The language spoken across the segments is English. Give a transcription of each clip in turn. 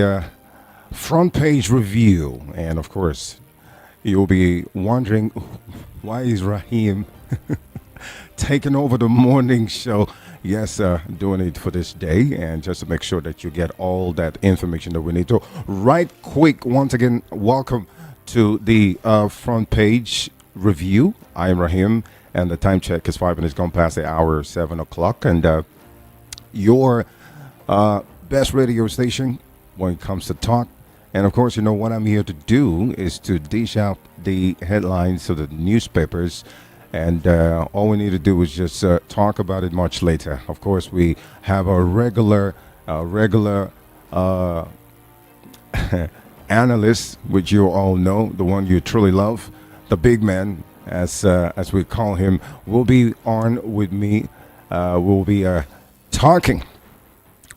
uh, front page review. And of course, you'll be wondering why is Raheem taking over the morning show? Yes, doing it for this day and just to make sure that you get all that information that we need to. Right quick, once again, welcome to the front page review. I am Raheem, and the time check is 5 minutes gone past the hour, 7 o'clock. And your best radio station when it comes to talk. And of course, you know what I'm here to do is to dish out the headlines of the newspapers. And all we need to do is just talk about it much later. Of course, we have a regular analyst, which you all know, the one you truly love, the big man, as we call him, will be on with me. We'll be talking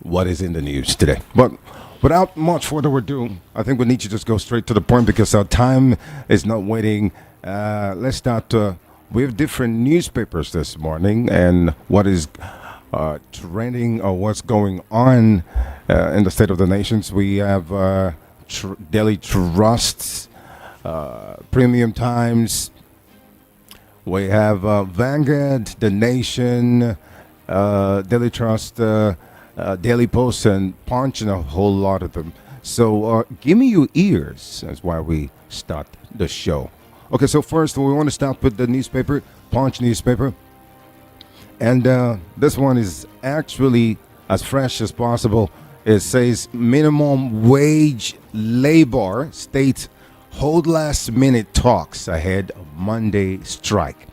what is in the news today. But without much further ado, I think we need to just go straight to the point because our time is not waiting. Let's start. We have different newspapers this morning and what is trending or what's going on in the state of the nations. We have Daily Trusts, Premium Times. We have Vanguard, The Nation, Daily Trust, Daily Post, and Punch, and a whole lot of them. So give me your ears. That's why we start the show. Okay, so first we want to start with the newspaper, Punch newspaper. And this one is actually as fresh as possible. It says minimum wage labor states hold last minute talks ahead of Monday strike.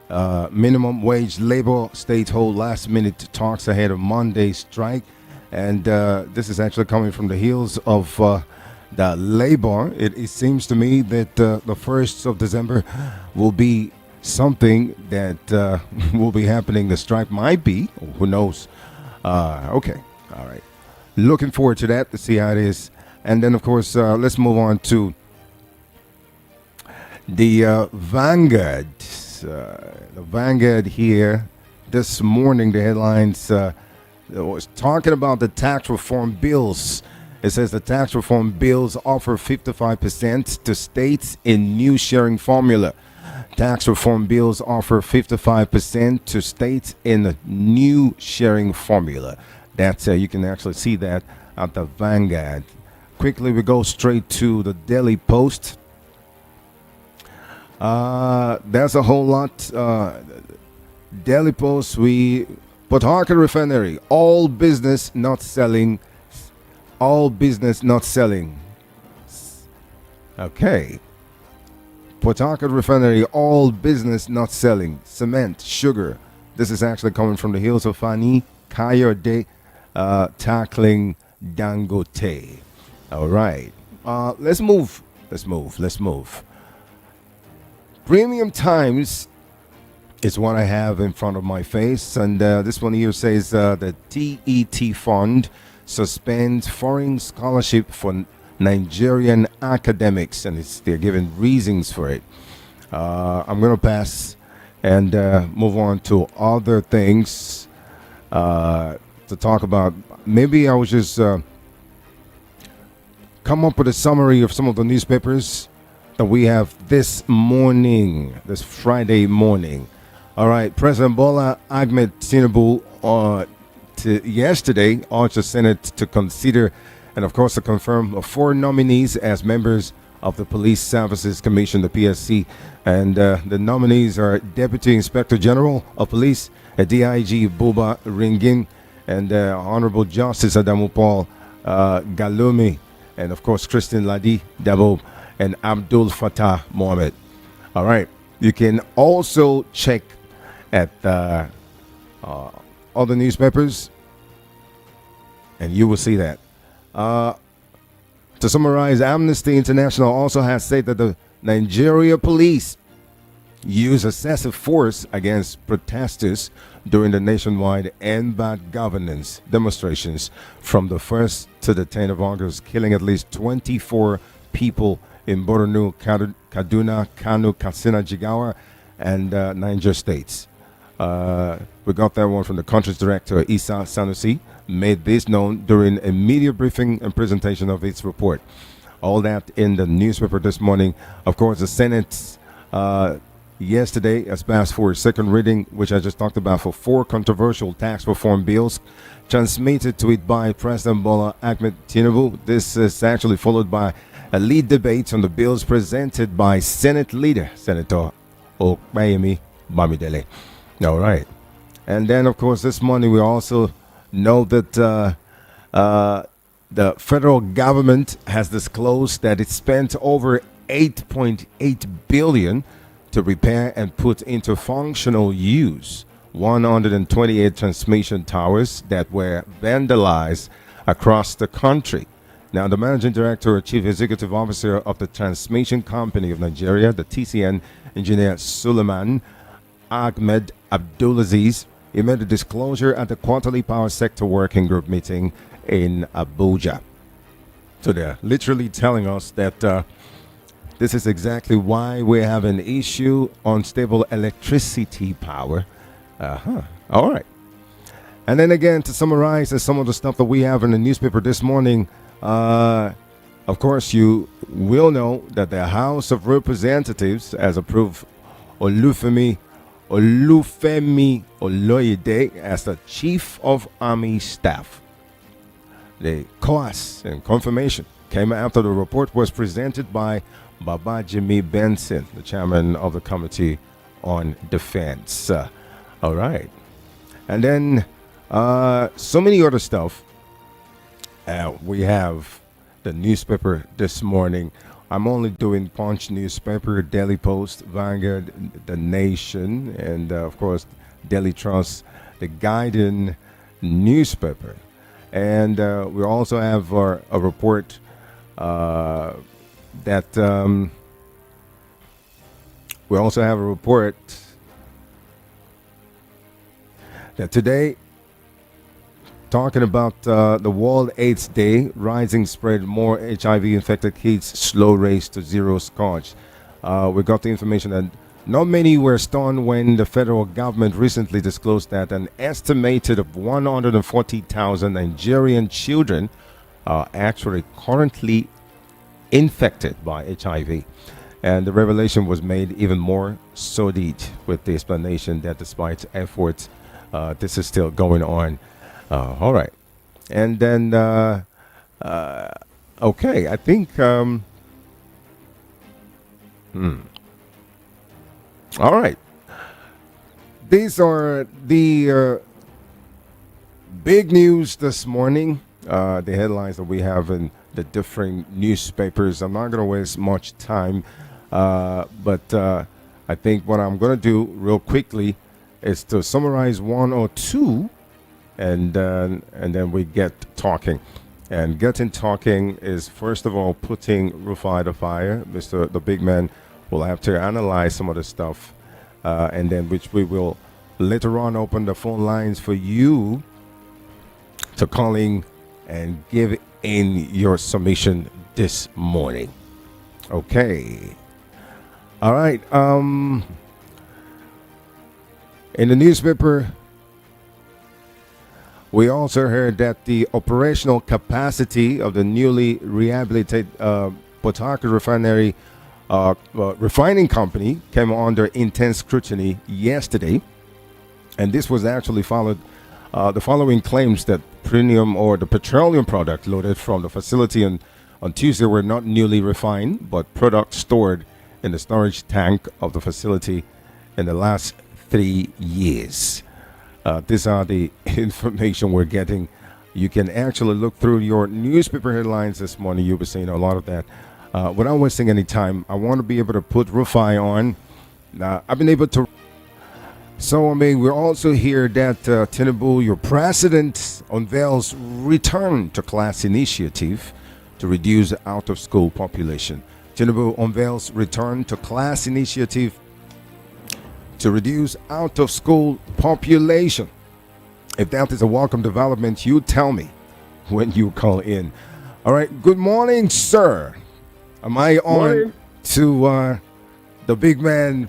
Minimum wage labor states hold last minute talks ahead of Monday strike. And this is actually coming from the heels of the labor. It seems to me that the 1st of December will be something that will be happening. The strike might be, who knows. Okay, all right. Looking forward to that, to see how it is. And then, of course, let's move on to the Vanguard. The Vanguard here this morning, the headlines was talking about the tax reform bills. It says the tax reform bills offer 55% to states in new sharing formula. Tax reform bills offer 55% to states in a new sharing formula. That's you can actually see that at the Vanguard. Quickly, we go straight to the Daily Post. There's a whole lot. Daily Post, Port Harcourt Refinery, all business not selling. All business not selling. Okay. Port Harcourt Refinery, all business not selling. Cement, sugar. This is actually coming from the hills of Fani Kayode, tackling Dangote. All right. Let's move. Premium Times is what I have in front of my face. And this one here says the TET Fund suspends foreign scholarship for Nigerian academics, and they're giving reasons for it. I'm going to pass and move on to other things to talk about. Maybe I will just come up with a summary of some of the newspapers that we have this morning, this Friday morning. All right, President Bola Ahmed Tinubu yesterday urged the Senate to consider and, of course, to confirm 4 nominees as members of the Police Services Commission, the PSC. And the nominees are Deputy Inspector General of Police, DIG Buba Ringin, and Honorable Justice Adamu Paul Galumi, and, of course, Christine Ladi Dabo and Abdul Fattah Mohammed. All right. You can also check at other newspapers, and you will see that. To summarize, Amnesty International also has said that the Nigeria police use excessive force against protesters during the nationwide End Bad Governance demonstrations from the 1st to the 10th of August, killing at least 24 people in Borno, Kaduna, Kano, Katsina, Jigawa, and Niger states. We got that one from the country's director, Isa Sanusi, made this known during a media briefing and presentation of its report. All that in the newspaper this morning. Of course, the Senate yesterday has passed for a second reading, which I just talked about, for four controversial tax reform bills transmitted to it by President Bola Ahmed Tinubu. This is actually followed by a lead debate on the bills presented by Senate leader, Senator Okpeyemi Bamidele. All right. And then, of course, this morning we also know that the federal government has disclosed that it spent over 8.8 billion to repair and put into functional use 128 transmission towers that were vandalized across the country. Now, the managing director or chief executive officer of the Transmission Company of Nigeria, the TCN, Engineer Suleiman Ahmed Abdulaziz, he made a disclosure at the quarterly power sector working group meeting in Abuja. So they're literally telling us that this is exactly why we have an issue on stable electricity power. All right. And then again, to summarize some of the stuff that we have in the newspaper this morning, of course, you will know that the House of Representatives has approved Olufemi Oloyede as the Chief of Army Staff. The course and confirmation came after the report was presented by Babajimi Benson, the chairman of the Committee on Defense. All right. And then so many other stuff. We have the newspaper this morning. I'm only doing Punch newspaper, Daily Post, Vanguard, The Nation, and of course, Daily Trust, the Guardian newspaper. And we also have a report that today, talking about the World AIDS Day, rising spread, more HIV-infected kids, slow race to zero scourge. We got the information that not many were stunned when the federal government recently disclosed that an estimated of 140,000 Nigerian children are actually currently infected by HIV. And the revelation was made even more sordid with the explanation that despite efforts, this is still going on. All right. And then, okay, I think, all right. These are the big news this morning, the headlines that we have in the different newspapers. I'm not going to waste much time, but I think what I'm going to do real quickly is to summarize one or two, and then we get talking. And getting talking is, first of all, putting Rufai to fire. Mr. the big man will have to analyze some of the stuff, and then which we will later on open the phone lines for you to call in and give in your submission this morning. Okay. All right. In the newspaper, we also heard that the operational capacity of the newly rehabilitated Port Harcourt refinery refining company came under intense scrutiny yesterday, and this was actually followed the following claims that premium or the petroleum product loaded from the facility on Tuesday were not newly refined, but products stored in the storage tank of the facility in the last 3 years. These are the information we're getting. You can actually look through your newspaper headlines this morning. You'll be seeing a lot of that. Without wasting any time, I want to be able to put Rufai on. I've been able to. So, I mean, we're also here that Tinubu, your president, unveils return to class initiative to reduce out-of-school population. Tinubu unveils return to class initiative to reduce out-of-school population. If that is a welcome development, you tell me when you call in. All right. Good morning, sir. Am I on Morning. to the big man,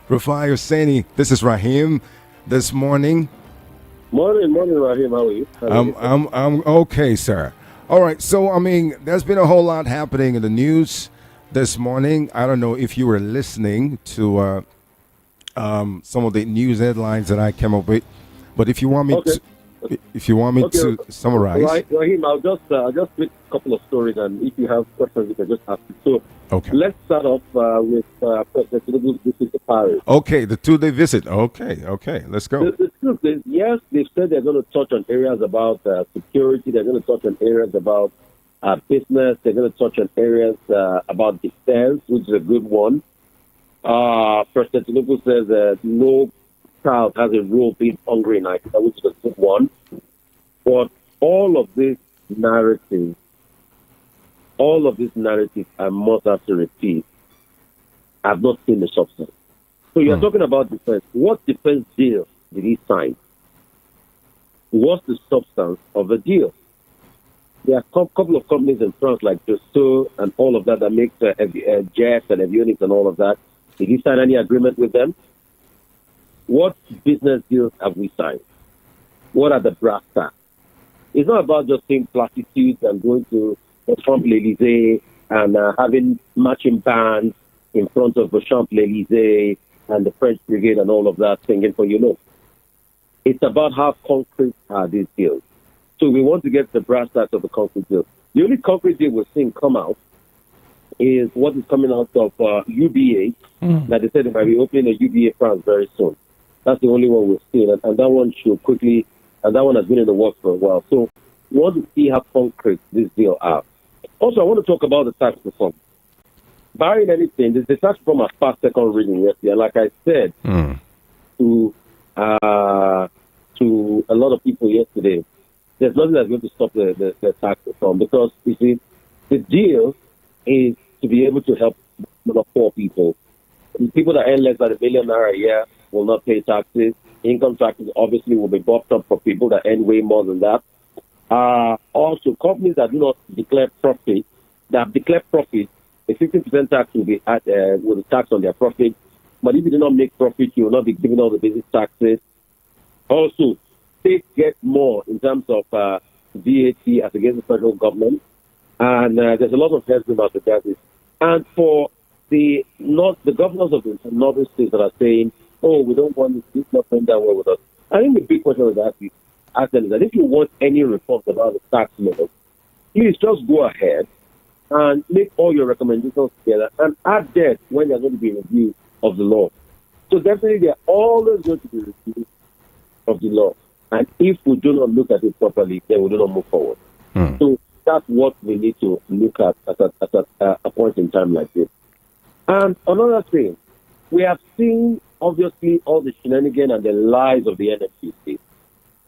Rufai Hussaini? This is Rahim this morning. Morning, morning, Rahim. How are you? I'm okay, sir. All right. So, I mean, there's been a whole lot happening in the news this morning. I don't know if you were listening to some of the news headlines that I came up with, but Okay, if you want me okay, to summarize, right, Rahim. I'll just pick a couple of stories, and if you have questions, you can just ask. So, okay. let's start off with President Tinubu's visit to Paris. Okay, the 2 day visit. Okay, okay, let's go. The truth is, yes, they've said they're going to touch on areas about security. They're going to touch on areas about business. They're going to touch on areas about defense, which is a good one. President Tinubu says no child has a role being hungry in Nigeria, which is a good one. But all of this narrative, all of this narrative, I must have to repeat, I've not seen the substance. So you're talking about defense. What defense deal did he sign? What's the substance of the deal? There are a couple of companies in France like Dassault and all of that that makes jets and avionics and all of that. Did he sign any agreement with them? What business deals have we signed? What are the brass tacks? It's not about just saying platitudes and going to the Champs-Élysées and having marching bands in front of the Champs-Élysées and the French Brigade and all of that singing for you know. It's about how concrete are these deals. So we want to get the brass tacks of the concrete deal. The only concrete deal we're seeing come out is what is coming out of UBA, that they said they might be opening a UBA France very soon. That's the only one we've seen, and that one should quickly, and that one has been in the works for a while. So we want to see how concrete this deal are. Also, I want to talk about the tax reform. Barring anything, the tax reform has passed second reading yesterday, and like I said to a lot of people yesterday, there's nothing that's going to stop the tax reform because, you see, the deal is to be able to help the poor people. People that earn less than $1 million a year will not pay taxes. Income taxes obviously will be bumped up for people that earn way more than that. Also, companies that do not declare profit, that have declared profit, a 15% tax will be taxed on their profit. But if you do not make profit, you will not be giving all the basic taxes. Also, states get more in terms of VAT as against the federal government. And there's a lot of headroom as regards this. And for the governors of the northern states that are saying, oh, we don't want this not going that well with us. I think the big question is ask them is that if you want any reforms about the tax law, please just go ahead and make all your recommendations together and add that when there's going to be a review of the law. So definitely there are always going to be reviews of the law. And if we do not look at it properly, then we do not move forward. So that's what we need to look at a point in time like this. And another thing, we have seen, obviously, all the shenanigans and the lies of the NFCC.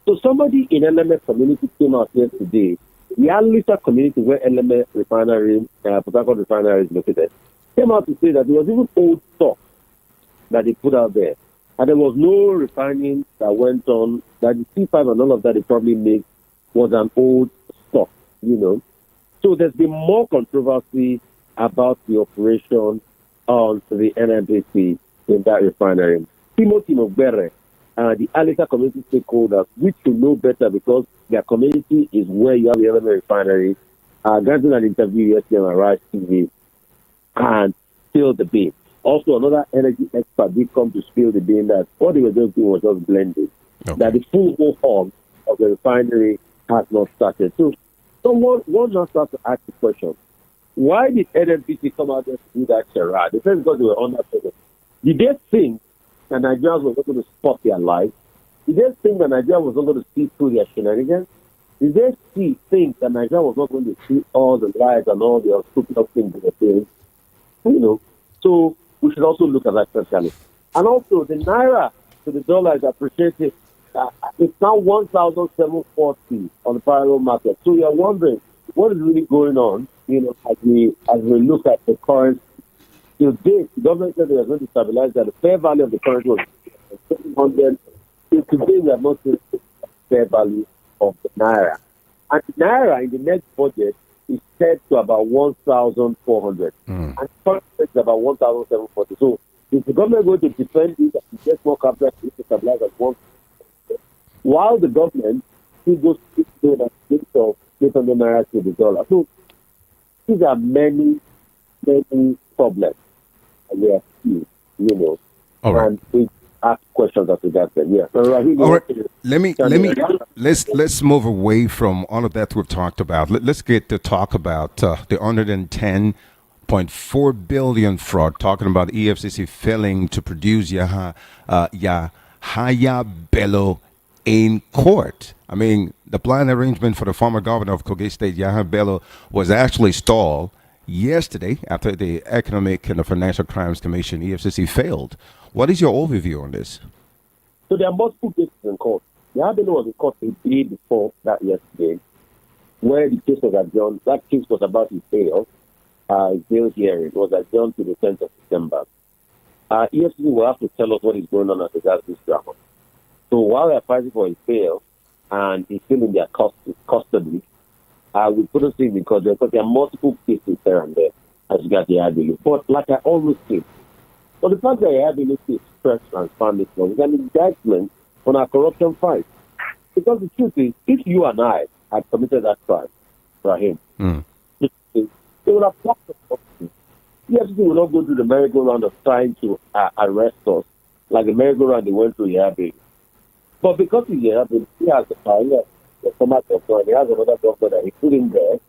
So somebody in LMS community came out yesterday, the Alita community where LMS refinery, Port Harcourt refinery is located, came out to say that there was even old stock that they put out there. And there was no refining that went on, that the C5 and all of that they probably made was an old stock, you know. So there's been more controversy about the operation on the NMBC in that refinery. Timothy Mogbere, the Alita community stakeholders, which should know better because their community is where you have the LMA refinery, granted an interview yesterday on Rise TV and still the beam. Also, another energy expert did come to spill the beam that what they were just doing was just blending. Okay. That the full overhaul of the refinery has not started. So one just starts to ask the question, why did NNPC come out there to do that charade? They said because they were under pressure. Did they think that Nigerians were not going to spot their lies? Did they think that Nigeria was not going to see through their shenanigans? Did they think that Nigeria was not going to see all the lies and all the stupid things they were saying? You know, so we should also look at that critically. And also, the Naira to the dollar is appreciated. It's now 1,740 on the parallel market. So you're wondering what is really going on, you know, as we look at the currency. Till date, the government said they were going to stabilize that. The fair value of the currency was 700. Till today, we have not seen the fair value of the Naira. And the Naira in the next budget is set to about 1,400. And the current is about 1,740. So is the government going to defend this and get more capital to stabilize at 1,000? while the government still goes to that of 800 naira to the dollar. So these are many, many problems. And they are few, All right. and we ask questions as regards them. Yeah. So, All right. Let's move away from all of that we've talked about. Let's get to talk about the 110.4 billion fraud. Talking about EFCC failing to produce Yahaya Bello in court. I mean, the plan arrangement for the former governor of Kogi State, Yahaya Bello, was actually stalled yesterday after the Economic and the Financial Crimes Commission (EFCC) failed. What is your overview on this? So there are multiple cases in court. The Bello was in court a day before that yesterday, where the case was adjourned. That case was about his bail hearing. It was adjourned to the 10th of December. EFCC will have to tell us what is going on as regards this drama. So while they're fighting for his bail and he's still in their custody, we couldn't see him because there are multiple cases there and there as regards the Bello. But like I always say, so the fact that Bello is fresh and found this one is an indictment on our corruption fight. Because the truth is, if you and I had committed that crime for him, they would have blocked the corruption. EFCC will not go through the merry-go-round of trying to arrest us like the merry-go-round they went through Bello. But because he's Bello, he has the power, he has the former governor, he has another governor that he put in there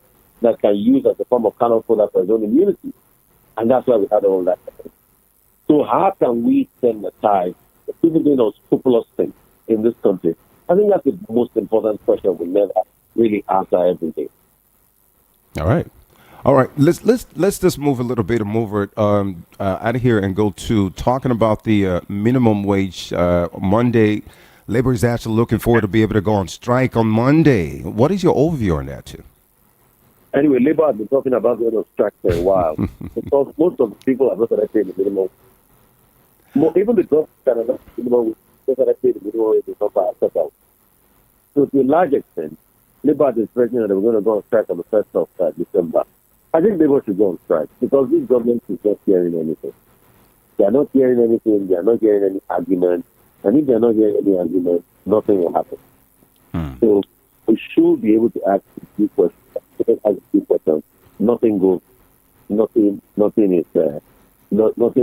that can use as a form of cannon fodder for his own immunity. And that's why we had all that. So how can we send a tie to people doing those scrupulous things in this country? I think that's the most important question we never really answer every day. All right. Let's just move a little bit and move it out of here and go to talking about the minimum wage. Monday, labor is actually looking forward to be able to go on strike on Monday. What is your overview on that, too? Anyway, labor has been talking about going on strike for a while because most of the people are not going to pay the minimum. Even the jobs that are not minimum, they're going to pay the minimum wage is not by ourselves. So to a large extent, labor is threatening that we're going to go on strike on the 1st of December. I think labor should go on strike because this government is not hearing anything. They are not hearing anything. They are not hearing any argument. And if they are not hearing any argument, nothing will happen. So we should be able to ask a few questions. Nothing goes. Nothing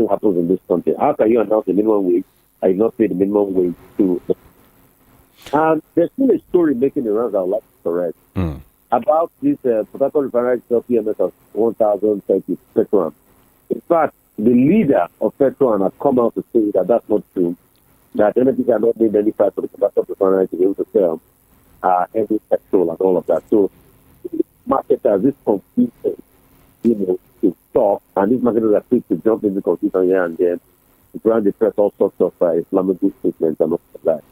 happens in this country. How can you announce a minimum wage? I not pay the minimum wage to. And there's still a story making the rounds I would like to correct about this Port Harcourt refinery PMS of 1,030 Petron. In fact, the leader of Petron has come out to say that that's not true. That NJBJ are not made any price for the Port Harcourt refinery to be able to sell every petrol and all of that. So marketers, this confusion, to stop, and these marketers are quick to jump into confusion here and there, to try and press all sorts of Islamic statements and all of that.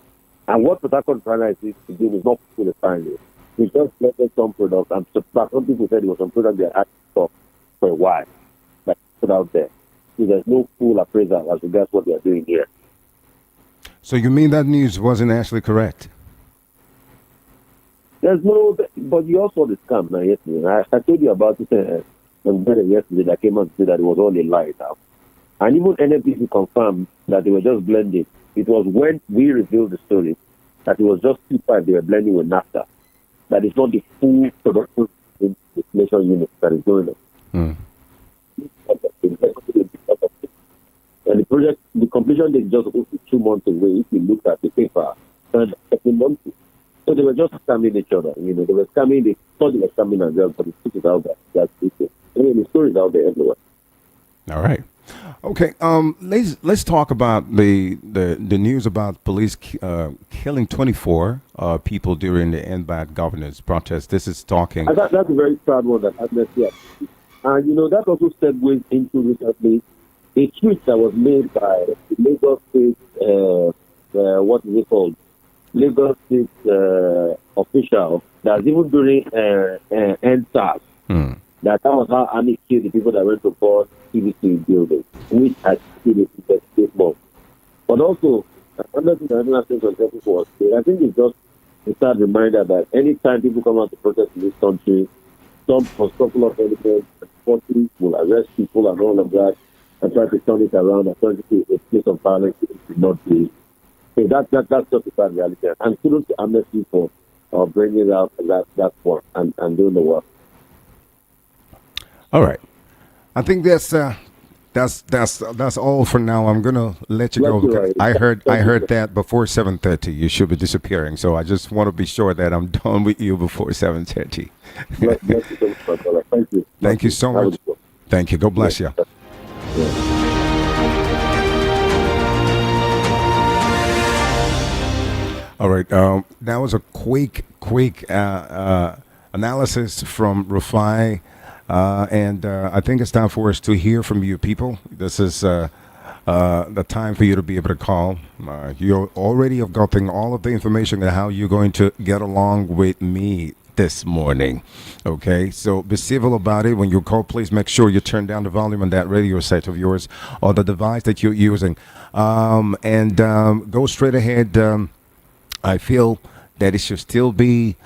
And what Port Harcourt refinery is to do is not put the refinery. We just let some products, and some people said it was some products they had to stop for a while, like put out there. So there's no full appraisal as regards what they are doing here. So you mean that news wasn't actually correct? There's no, but you also saw the scam now yesterday. I told you about it yesterday that came out to say that it was all a lie now. And even NFPC confirmed that they were just blending. It was when we revealed the story that it was just P5 they were blending with NAFTA. That is not the full production distillation unit that is going on. And the project, the completion date is just supposed to be 2 months away. If you look at the paper, and months. So they were just scamming each other. They were scamming. They thought they were scamming themselves, but the truth is out there. That's it. The story is out there everywhere. All right. Okay. Let's talk about the news about police killing 24 people during the End Bad Governance protest. This is talking. That's a very sad one that happened here. And that also segues into recently a tweet that was made by the Lagos State. What is it called? Lagos State official that's even during NSAS. That was how Army killed the people that went to board CBC building, which has killed the state more. But also, another thing that I think was helpful was, I think it's just a sad reminder that anytime people come out to protest in this country, some couple of elements, forces will arrest people and all of that, and try to turn it around and turn it to a place of violence it should not be. So that's just the sad reality. And kudos to Amnesty for bringing out that point and doing the work. All right. I think that's all for now. I'm gonna let you Bless go you, because right? I Thank you, heard sir. that before 7:30 you should be disappearing. So I just want to be sure that I'm done with you before 7:30. Bless you so much, my brother. Thank you. Bless Thank you you. so Have a much. good one. Thank you. God bless you. Yeah. Yeah. All right. That was a quick analysis from Rafai. And I think it's time for us to hear from you people. This is the time for you to be able to call. You already have gotten all of the information on how you're going to get along with me this morning. Okay, so be civil about it. When you call, please make sure you turn down the volume on that radio set of yours or the device that you're using. And go straight ahead. I feel that it should still be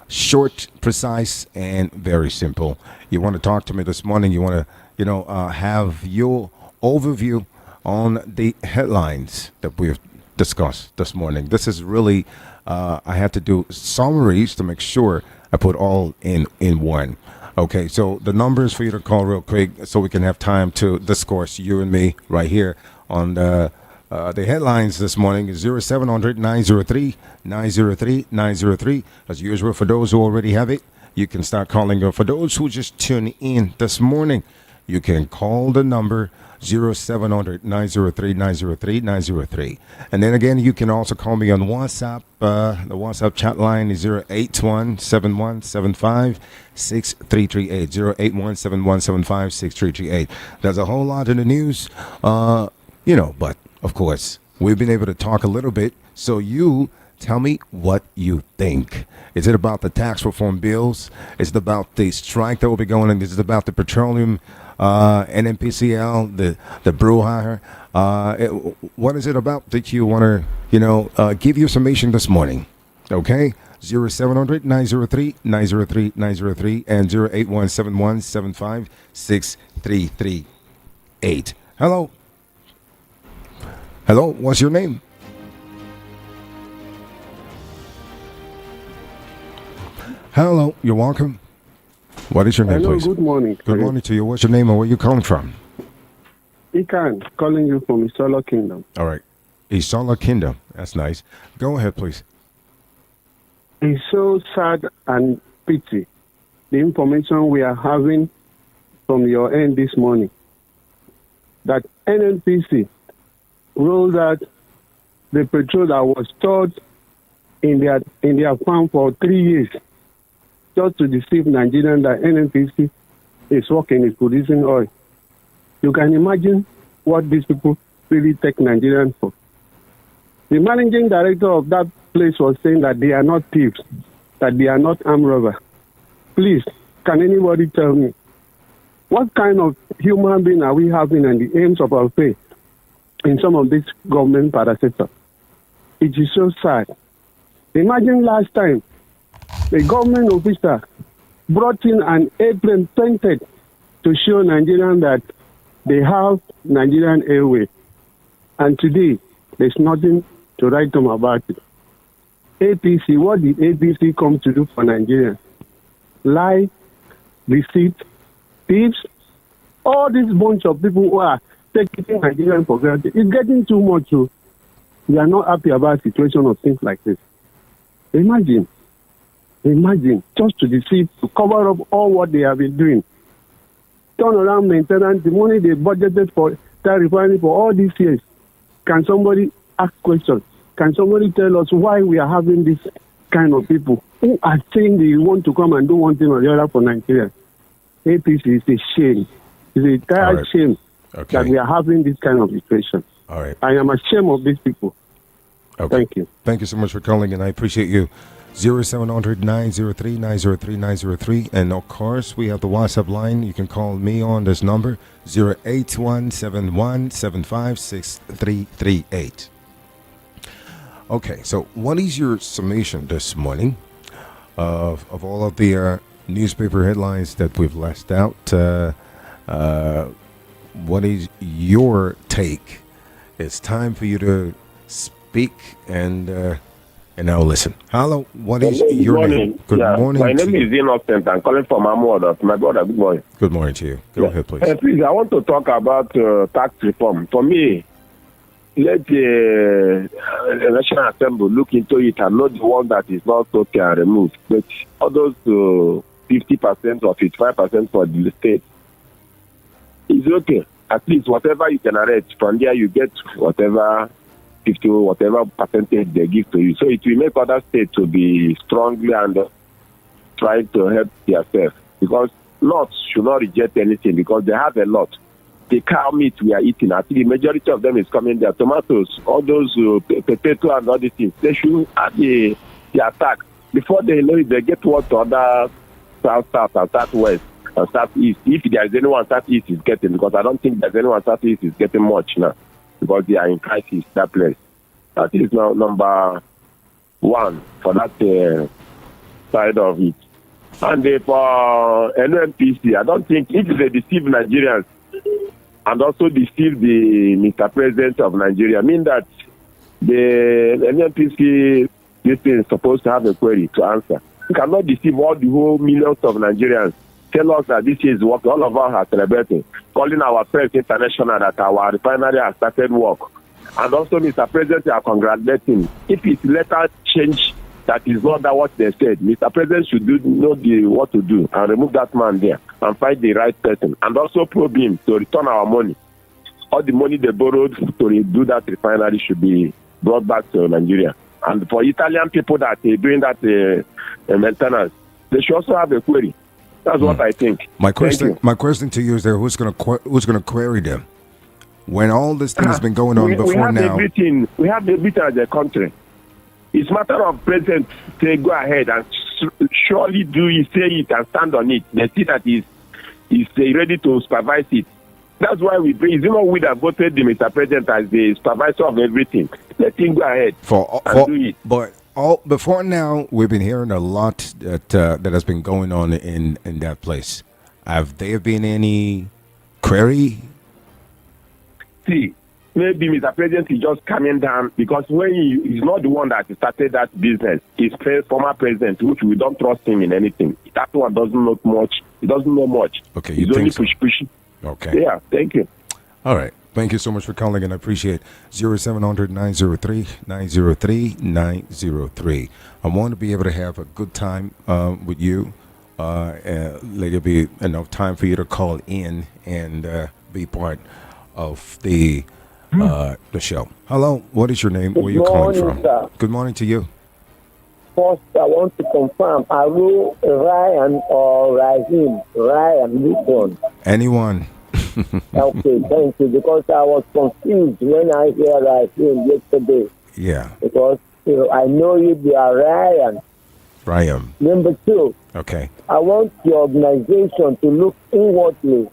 short, precise, and very simple. You want to talk to me this morning. You want to, have your overview on the headlines that we've discussed this morning. This is really, I had to do summaries to make sure I put all in one. Okay, so the numbers for you to call real quick so we can have time to discourse, you and me, right here on the headlines this morning is 0700 903 903 903. As usual, for those who already have it, you can start calling. For those who just tune in this morning, you can call the number 0700 903 903 903. And then again, you can also call me on WhatsApp. The WhatsApp chat line is 081 7175 6338. 081 7175 6338. There's a whole lot in the news, but of course, we've been able to talk a little bit. So you tell me what you think. Is it about the tax reform bills? Is it about the strike that will be going on? Is it about the petroleum, NMPCL, the brouhaha? What is it about that you want to, give your summation this morning? Okay? 0700 903 903 903 and 08171 6338. Hello. Hello, what's your name? Hello, you're welcome. What is your name, Hello, please? good morning. Good morning to you. What's your name and where you calling from? Ikan, calling you from Solo Kingdom. All right. Isola Kingdom. That's nice. Go ahead, please. It's so sad and pity the information we are having from your end this morning that NNPC rolled out the petrol that was stored in their farm for 3 years just to deceive Nigerians that NNPC is working, is producing oil. You can imagine what these people really take Nigerians for. The managing director of that place was saying that they are not thieves, that they are not armed robbers. Please, can anybody tell me what kind of human being are we having and the aims of our faith in some of these government parastatals? It is so sad. Imagine last time the government officer brought in an airplane painted to show Nigerians that they have Nigerian Airways. And today, there's nothing to write them about it. APC, what did APC come to do for Nigerians? Lie, deceit, thieves, all this bunch of people who are taking Nigerians for granted. It's getting too much. So we are not happy about situation of things like this. Imagine, just to deceive, to cover up all what they have been doing. Turn around maintenance, the money they budgeted for that refinery for all these years. Can somebody ask questions? Can somebody tell us why we are having this kind of people who are saying they want to come and do one thing or the other for Nigeria? APC is a shame. It's a entire shame that we are having this kind of situation. All right. I am ashamed of these people. Okay. Thank you. Thank you so much for calling, and I appreciate you. 0700 903 903 903. And of course, we have the WhatsApp line. You can call me on this number 08171756338. Okay, so what is your summation this morning of all of the newspaper headlines that we've left out? What is your take? It's time for you to speak and I'll listen. Hello, what is Hello, good your morning. name? Good Yeah, morning. my to name you. is Innocent. I'm calling from Amuodo. My brother, good morning. Good morning to you. Go ahead, please. Please, I want to talk about tax reform. For me, let the National Assembly look into it and not the one that is not okay and removed, but all those 50% or 55% for the state is okay. At least whatever you generate from there, you get whatever 50 whatever percentage they give to you. So it will make other states to be strongly and try to help themselves, because North should not reject anything because they have a lot. The cow meat we are eating, I think the majority of them is coming there. Tomatoes, all those potato and all these things, they should have the attack. Before they know it, they get what to other south and southwest and southeast. If there is anyone southeast is getting, because I don't think there's anyone southeast is getting much now, because they are in crisis, that place. That is now number one for that side of it. And for NMPC, I don't think if they deceive Nigerians and also deceive the Mr. President of Nigeria, I mean that the NMPC this thing is supposed to have a query to answer. You cannot deceive all the whole millions of Nigerians. Tell us that this is work. All of us are celebrating, calling our press international that our refinery has started work. And also, Mr. President, we are congratulating. If it's later change that is not that what they said, Mr. President should know what to do and remove that man there and find the right person. And also probe him to return our money. All the money they borrowed to do that refinery should be brought back to Nigeria. And for Italian people that are doing that maintenance, they should also have a query. That's what I think. My question to you is there: who's going to query them when all this thing has been going on before we have now? Everything. We have everything as a country. It's a matter of president to go ahead and surely do it, say it, and stand on it. They see that he's ready to supervise it. That's why we bring. It's not we that voted the Mr. President as the supervisor of everything. Let him go ahead and do it. But before now, we've been hearing a lot that has been going on in that place. Have there been any query? See, maybe Mr. President is just coming down because when he's not the one that started that business. He's former president, which we don't trust him in anything. That one doesn't know much. He doesn't know much. Okay, he's only push. Okay. Yeah, thank you. All right. Thank you so much for calling, and I appreciate 0700-903-903. I want to be able to have a good time with you. Let it be enough time for you to call in and be part of the show. Hello, what is your name? Where are you calling from? Sir. Good morning to you. First, I want to confirm, are you Ryan or Rahim? Ryan, which one? Anyone? Okay, thank you, because I was confused when I heard Rahim yesterday. Yeah. Because I know you are Ryan. Ryan. Number two, Okay. I want your organization to look inwardly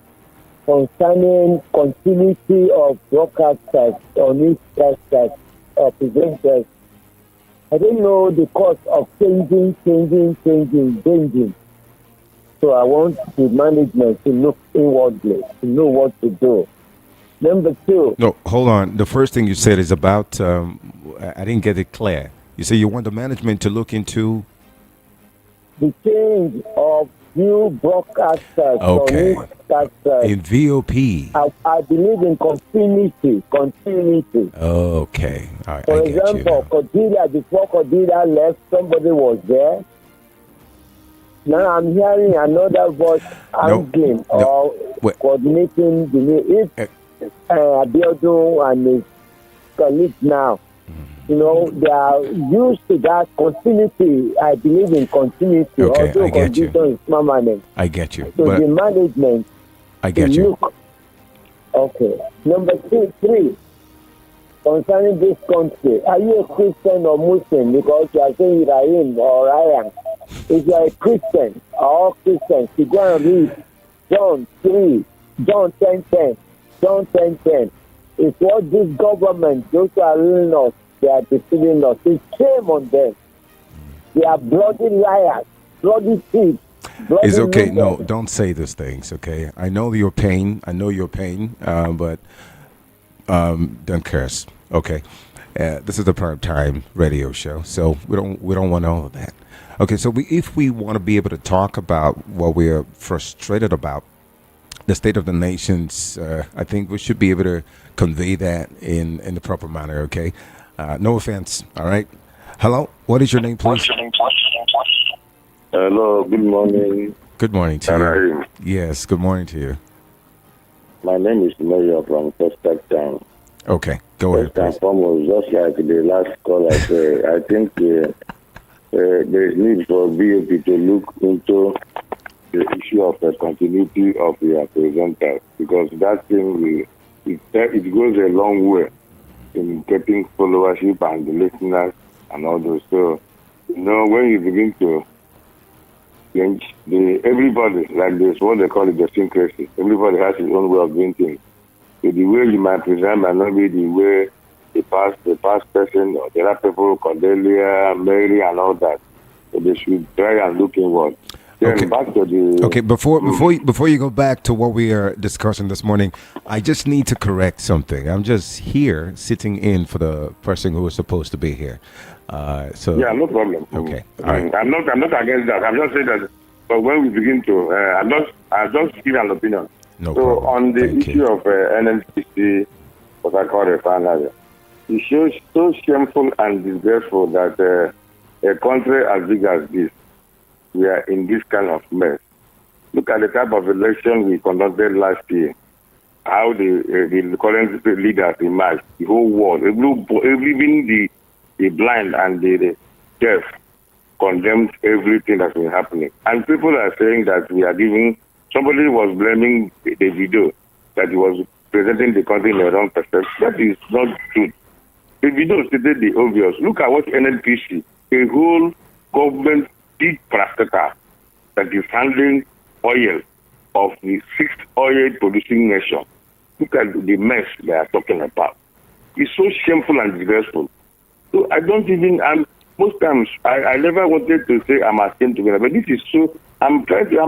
concerning continuity of broadcasters on each broadcast or presenters. I don't know the cost of changing. So I want the management to look inwardly, to know what to do. Number two. No, hold on. The first thing you said is about, I didn't get it clear. You say you want the management to look into? The change of new broadcasters. Okay. On each broadcaster. In VOP. I believe in continuity. Okay. All right. For I get example, Cordelia, before Cordelia left, somebody was there. Now I'm hearing another voice angling or coordinating the new. If Abiodun and his colleagues now, they are used to that continuity. I believe in continuity. Okay, although I get you. condition is permanent. I get you. So But the management. I get you. Look. Okay. Number three. Concerning this country, are you a Christian or Muslim? Because you are saying Rahim or Ryan. If you are a Christian, all Christians, you go and read John 3, John 10:10, John 10:10. It's what this government, those who are ruling us, they are deceiving us. It's shame on them. They are bloody liars, bloody thieves. It's okay. losers. No, don't say those things, okay? I know your pain. But don't curse. Okay. This is the prime time radio show, so we don't want all of that. Okay, so if we want to be able to talk about what we are frustrated about, the state of the nations, I think we should be able to convey that in the proper manner. Okay, no offense. All right. Hello, what is your name, please? Hello, good morning. Good morning to you. Rahim. Yes, good morning to you. My name is Mayor from Prospect Town. Okay, go ahead, First and please. foremost, just like the last caller said, I think there is need for BOP to look into the issue of the continuity of the presenter, because that thing it goes a long way in getting followership and the listeners and all those. So, when you begin to change everybody, like this, what they call it, the syncrecy. Everybody has his own way of doing things. So the way you might present might not be the way the past person or the other people, Cordelia, Mary, and all that. So they should try and look inward. Then Okay. back to the Okay, before you go back to what we are discussing this morning, I just need to correct something. I'm just here sitting in for the person who was supposed to be here. So yeah, no problem. Okay, all right. I'm not against that. I'm just saying that. But when we begin to, I just give an opinion. No So problem. on the Thank issue you. of NNPC, what I call refinery, it shows so shameful and disgraceful that a country as big as this, we are in this kind of mess. Look at the type of election we conducted last year. How the current leaders emerged, the whole world, even the blind and the deaf condemned everything that's been happening. And people are saying that we are giving. Somebody was blaming the video that he was presenting the country in the wrong perspective. That is not true. The video stated the obvious. Look at what NNPC, a whole government big parastatal that is handling oil of the sixth oil producing nation. Look at the mess they are talking about. It's so shameful and disgraceful. So I don't even, most times, I never wanted to say I'm ashamed to be Nigerian, but this is so, I'm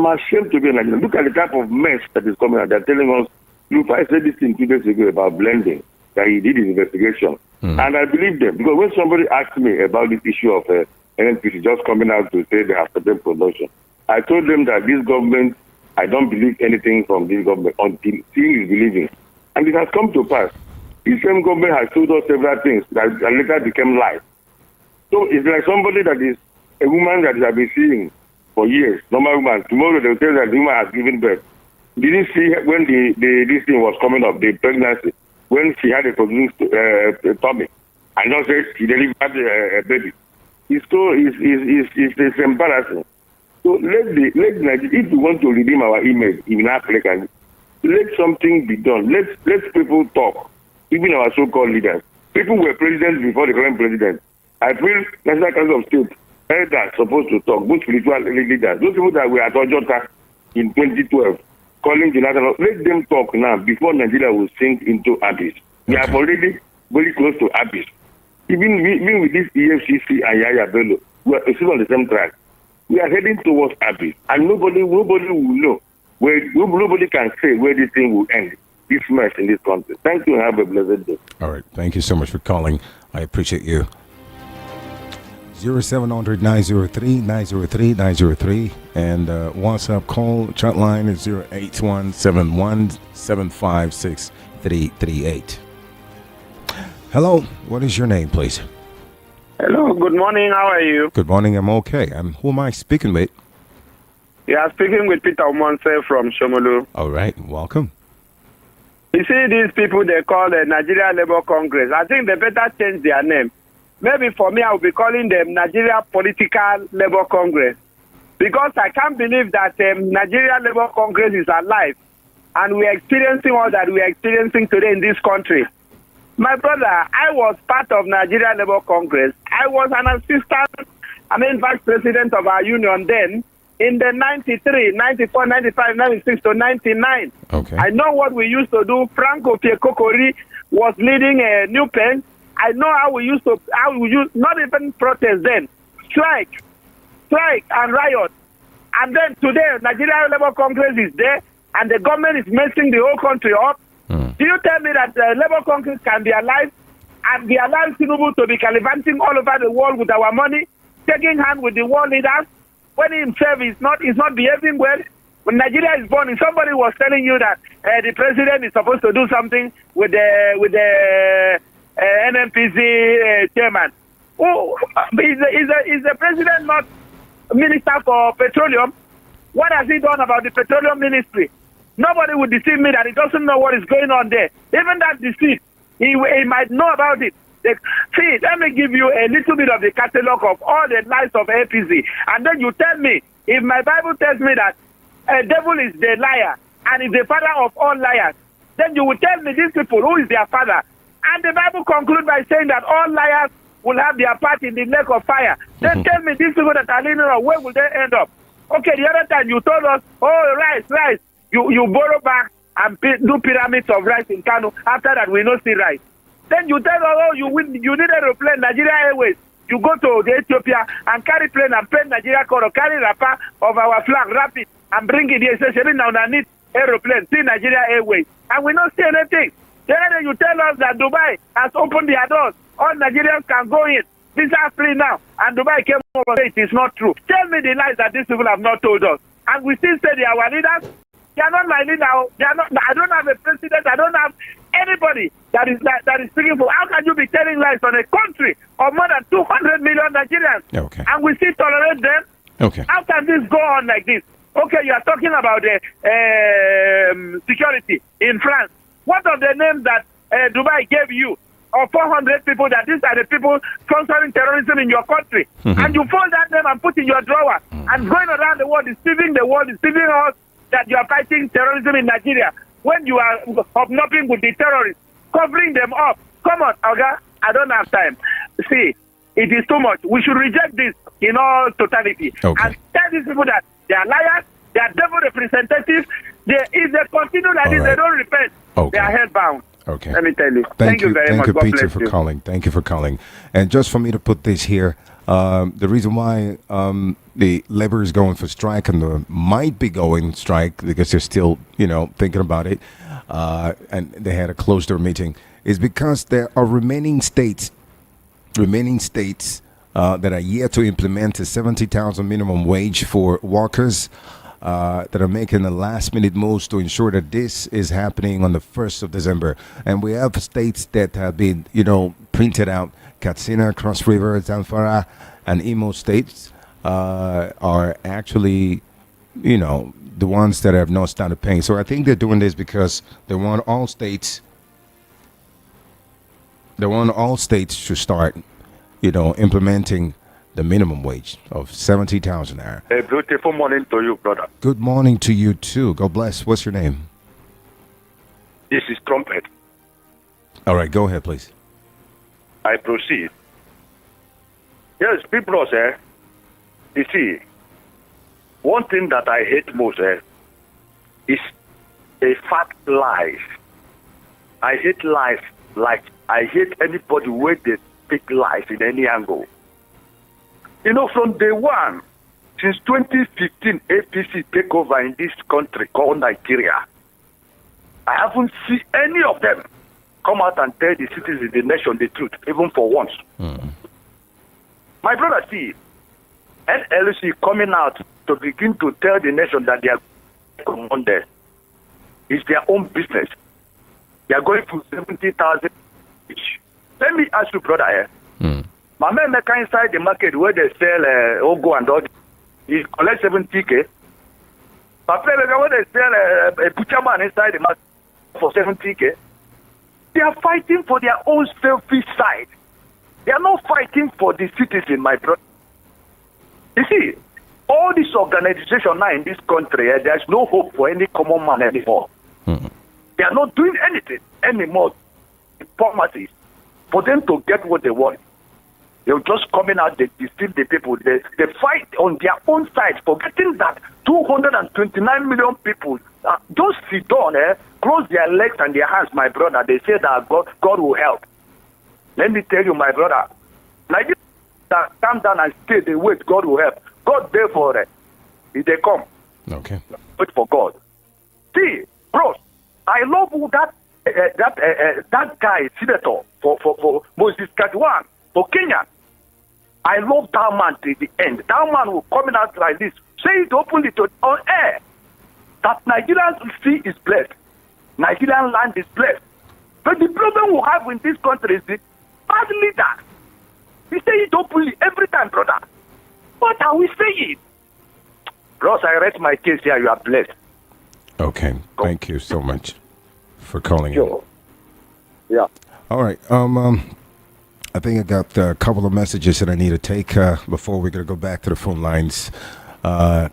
ashamed to be Nigerian. Look at the type of mess that is coming out. They're telling us, look, I said this thing 2 days ago about blending, that he did his investigation. And I believe them, because when somebody asked me about this issue of NNPC just coming out to say they have started production, I told them that this government, I don't believe anything from this government until seeing is believing. And it has come to pass. This same government has told us several things that later became lies. So it's like somebody that is a woman that I've been seeing for years, normal woman. Tomorrow they will tell that the woman has given birth. Didn't see when this thing was coming up, the pregnancy, when she had a produced tummy, and not say she delivered a baby. It's embarrassing. So let Nigeria, if we want to redeem our image in Africa, let something be done. Let people talk. Even our so-called leaders. People were presidents before the current president. I feel National Council of State elders supposed to talk, both spiritual leaders. Those people that were at Ojota in 2012, calling the national, let them talk now before Nigeria will sink into abyss. We are already very close to abyss. Even with this EFCC and Yaya Bello, we are still on the same track. We are heading towards abyss, and nobody will know nobody can say where this thing will end. This mess in this country. Thank you and have a blessed day. All right. Thank you so much for calling. I appreciate you. 0700 903 903 903 and WhatsApp call chat line is 08171756338. Hello, what is your name, please? Hello, good morning. How are you? Good morning. I'm okay. Who am I speaking with? You are speaking with Peter Omonse from Shomolu. All right, welcome. You see these people they call the Nigeria Labour Congress. I think they better change their name. Maybe for me, I will be calling them Nigeria Political Labour Congress. Because I can't believe that Nigeria Labour Congress is alive and we are experiencing all that we are experiencing today in this country. My brother, I was part of Nigeria Labour Congress. I was an assistant, vice president of our union then in the 93, 94, 95, 96 to 99. Okay. I know what we used to do. Franco Piekokori was leading a new pen. I know how we used not even protest then, strike and riot. And then today, Nigeria Labour Congress is there and the government is messing the whole country up. Do you tell me that the Labour Congress can be alive? and we allow Tinubu to be gallivanting all over the world with our money, taking hand with the world leaders, when he himself is not behaving well. When Nigeria is born, somebody was telling you that the president is supposed to do something with the NNPC chairman. Oh, is the president not minister for petroleum? What has he done about the petroleum ministry? Nobody would deceive me that he doesn't know what is going on there. Even that deceit, he might know about it. See, let me give you a little bit of the catalog of all the lies of APC, and then you tell me, if my Bible tells me that a devil is the liar and is the father of all liars, then you will tell me these people, who is their father? And the Bible concludes by saying that all liars will have their part in the lake of fire. Then tell me these people that are leaning on, where will they end up? Okay, the other time you told us, oh, rice. You borrow back and do pyramids of rice in Kano. After that, we don't see rice. Then you tell us, oh, you need an aeroplane, Nigeria Airways. You go to the Ethiopia and carry plane and paint Nigeria color, carry wrapper of our flag, wrap it, and bring it here. Say, now I need aeroplane, see Nigeria Airways. And we don't see anything. Then you tell us that Dubai has opened their doors. All Nigerians can go in. These are free now. And Dubai came over and said it is not true. Tell me the lies that these people have not told us. And we still say they are our leaders. They are not my leader. They are not. I don't have a president. I don't have anybody that is speaking for. How can you be telling lies on a country of more than 200 million Nigerians? Okay. And we still tolerate them? Okay. How can this go on like this? Okay, you are talking about the security in France. What of the names that Dubai gave you of 400 people, that these are the people sponsoring terrorism in your country? And you fold that name and put in your drawer and going around the world, deceiving us that you are fighting terrorism in Nigeria when you are hobnobbing with the terrorists, covering them up. Come on, Oga, I don't have time. See, it is too much. We should reject this in all totality. Okay. And tell these people that they are liars, they are devil representatives. If they continue like this, right. they don't repent. Okay. They are hellbound. Okay. Let me tell you. Thank you very much. Thank God you, Peter, bless for you. calling. Thank you for calling. And just for me to put this here, the reason why the labor is going for strike and might be going strike because they're still, thinking about it, and they had a closed-door meeting, is because there are remaining states that are yet to implement a 70,000 minimum wage for workers. That are making the last-minute moves to ensure that this is happening on the 1st of December. And we have states that have been, printed out. Katsina, Cross River, Zamfara, and Imo states are actually, the ones that have not started paying. So I think they're doing this because they want all states to start, implementing the minimum wage of 70,000 naira. A beautiful morning to you, brother. Good morning to you too. God bless. What's your name? This is Trumpet. All right, go ahead, please. I proceed. Yes, people say, you see, one thing that I hate most is a fact lies. I hate lies like I hate anybody where they speak lies in any angle. From day one, since 2015, APC take over in this country called Nigeria, I haven't seen any of them come out and tell the citizens of the nation the truth, even for once. My brother, see, NLC coming out to begin to tell the nation that they are on there. It's their own business. They are going to 70,000 each. Let me ask you, brother, my man Mecca inside the market where they sell Ogo and all, he collects 70K. My friend where they sell a butcher man inside the market for 70K. They are fighting for their own selfish side. They are not fighting for the citizen, my brother. You see, all this organization now in this country, there's no hope for any common man anymore. They are not doing anything anymore. Diplomacy for them to get what they want. They're just coming out, they deceive the people. They fight on their own side, forgetting that 229 million people just sit down, close their legs and their hands, my brother. They say that God will help. Let me tell you, my brother, Nigeria calm down and stay, they wait, God will help. God there for it. If they come, okay, wait for God. See, bros, I love that that guy, senator for Moses Kadiwan, for Kenya. I love that man to the end. That man will coming out like this, say it openly on air, that Nigerian sea is blessed, Nigerian land is blessed. But the problem we have in this country is the bad leader. We say it openly every time, brother. What are we saying? Ross, I rest my case here. You are blessed. Okay. Thank you so much for calling in. Sure. Yeah. All right. I think I got a couple of messages that I need to take before we're going to go back to the phone lines.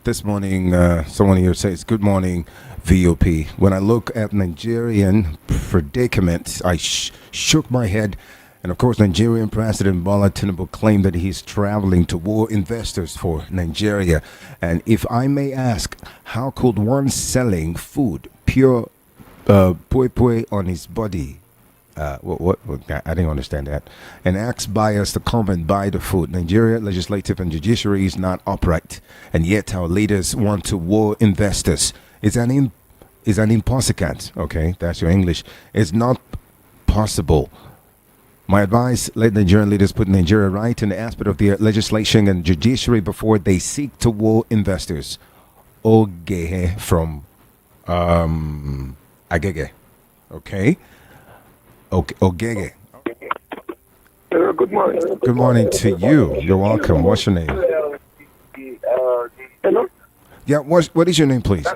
This morning, someone here says, "Good morning, VOP. When I look at Nigerian predicament, I shook my head. And of course, Nigerian President Bola Tinubu claimed that he's traveling to war investors for Nigeria. And if I may ask, how could one selling food, pure poi poi on his body, what? I didn't understand that. And ask buyers to come and buy the food. Nigeria legislative and judiciary is not upright, and yet our leaders want to war investors. It's an impossible. Okay, that's your English. It's not possible. My advice: let Nigerian leaders put Nigeria right in the aspect of their legislation and judiciary before they seek to war investors." Ogehe from Agege. Okay. Ogege. Good morning. Good morning to you. You're welcome. What's your name? Hello? Yeah, what is your name, please?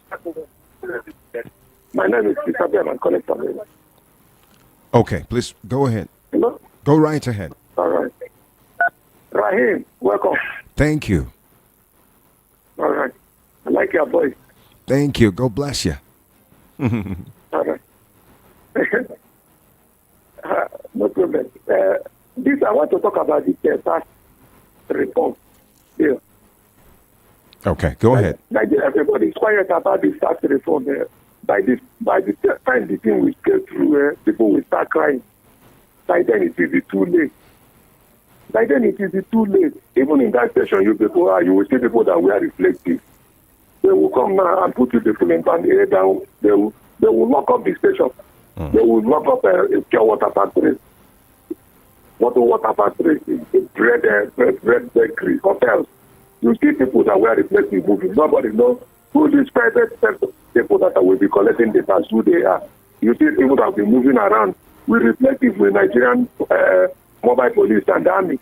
My name is Peter Ben. I'm calling from you. Okay, please go ahead. Hello? Go right ahead. All right. Rahim, welcome. Thank you. All right. I like your voice. Thank you. God bless you. All right. No problem. This I want to talk about the tax reform bill. Okay, go ahead. Nigeria, everybody is quiet about this tax reform. By the time the thing will get through, people will start crying. By then it will be too late. Even in that station you people are, you will see people that were reflective. They will come now and put you people in and they will lock up the station. They will lock up a pure water factory. Water factory, bread bakery, hotels. You see people that were reflective moving. Nobody knows who these private people that will be collecting the tax, who they are. You see people that will be moving around with reflective with Nigerian mobile police and army.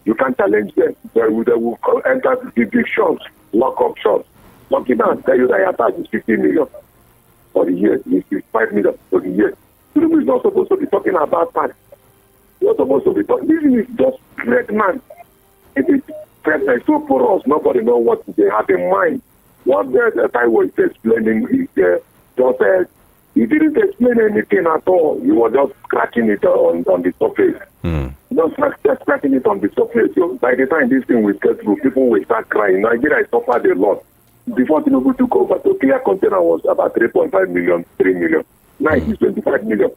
You can't challenge them. They will enter the big shops, lock up shops, lock it down, tell you that your tax is 15 million for the year, it's 5 million for the year. Tinubu is not supposed to be talking about tax. You're supposed to be talking. This is just great man. It is so porous. Nobody knows what they have in mind. What the Taiwo is explaining is just he didn't explain anything at all. He was just scratching it on the surface. Just scratching it on the surface. So by the time this thing will get through, people will start crying. Nigeria has suffered a lot. Before Tinubu took over, the clear container was about 3.5 million, 3 million. Now it's 25 million.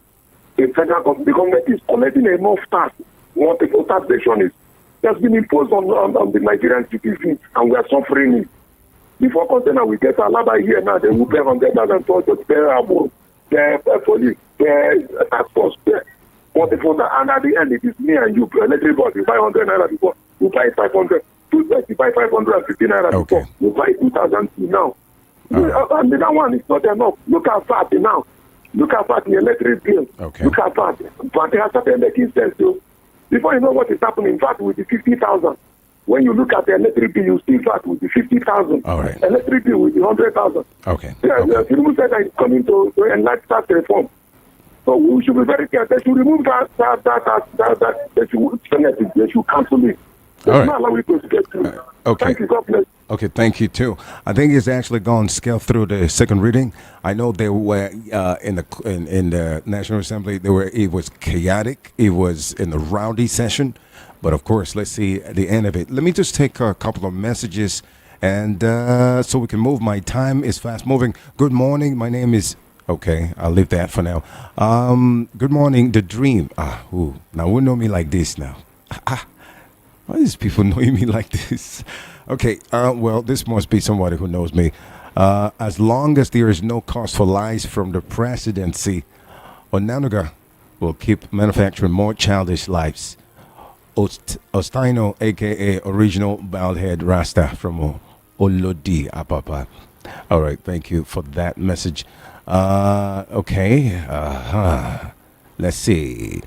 The government is collecting enough tax. Multiple taxation has been imposed on the Nigerian citizens, and we are suffering it. Before container we get a laba here now, they will pay 100,000 for just pay the police, the tax force, multiple. And at the end, it is me and you, electric board. You buy 100 naira before, you buy 500. 235, 550 naira before. You buy 2,000 now. And that one is not enough. Look at that now. Look at that, the electric bill. Okay. Look at that. But they have started making sense too. Before you know what is happening, VAT with the 50,000. When you look at the electric bill, you see VAT with the 50,000. All right. Electric bill with the 100,000. Okay. People said that it's coming to enlarge tax reform. So we should be very careful. They should remove that. They should cancel it. All right. Not allow it to get through. Okay. Thank you. God bless. Okay, thank you too. I think it's actually gone scale through the second reading. I know they were in the National Assembly. It was chaotic. It was in the rowdy session, but of course, let's see at the end of it. Let me just take a couple of messages, and so we can move. My time is fast moving. Good morning. My name is. Okay, I'll leave that for now. Good morning, the dream. Now who know me like this now? Why is people knowing me like this? Okay, well, this must be somebody who knows me. As long as there is no cause for lies from the presidency Onanuga will keep manufacturing more childish lives. Ostaino, aka Original Baldhead Rasta from Olodi Apapa. All right, thank you for that message. Okay, let's see.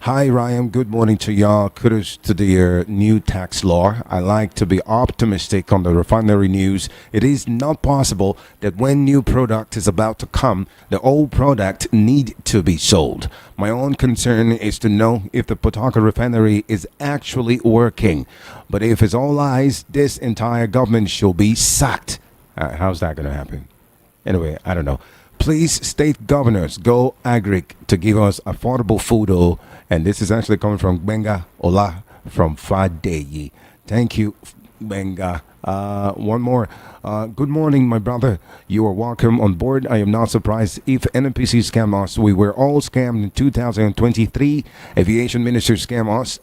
Hi, Ryan. Good morning to y'all. Kudos to the new tax law. I like to be optimistic on the refinery news. It is not possible that when new product is about to come, the old product need to be sold. My own concern is to know if the Potaka refinery is actually working. But if it's all lies, this entire government should be sacked. How's that going to happen? Anyway, I don't know. Please, state governors, go agri to give us affordable food. And this is actually coming from Benga Ola from Fadeyi. Thank you, Benga. One more. Good morning, my brother. You are welcome on board. I am not surprised if NNPC scam us. We were all scammed in 2023. Aviation minister scammed us.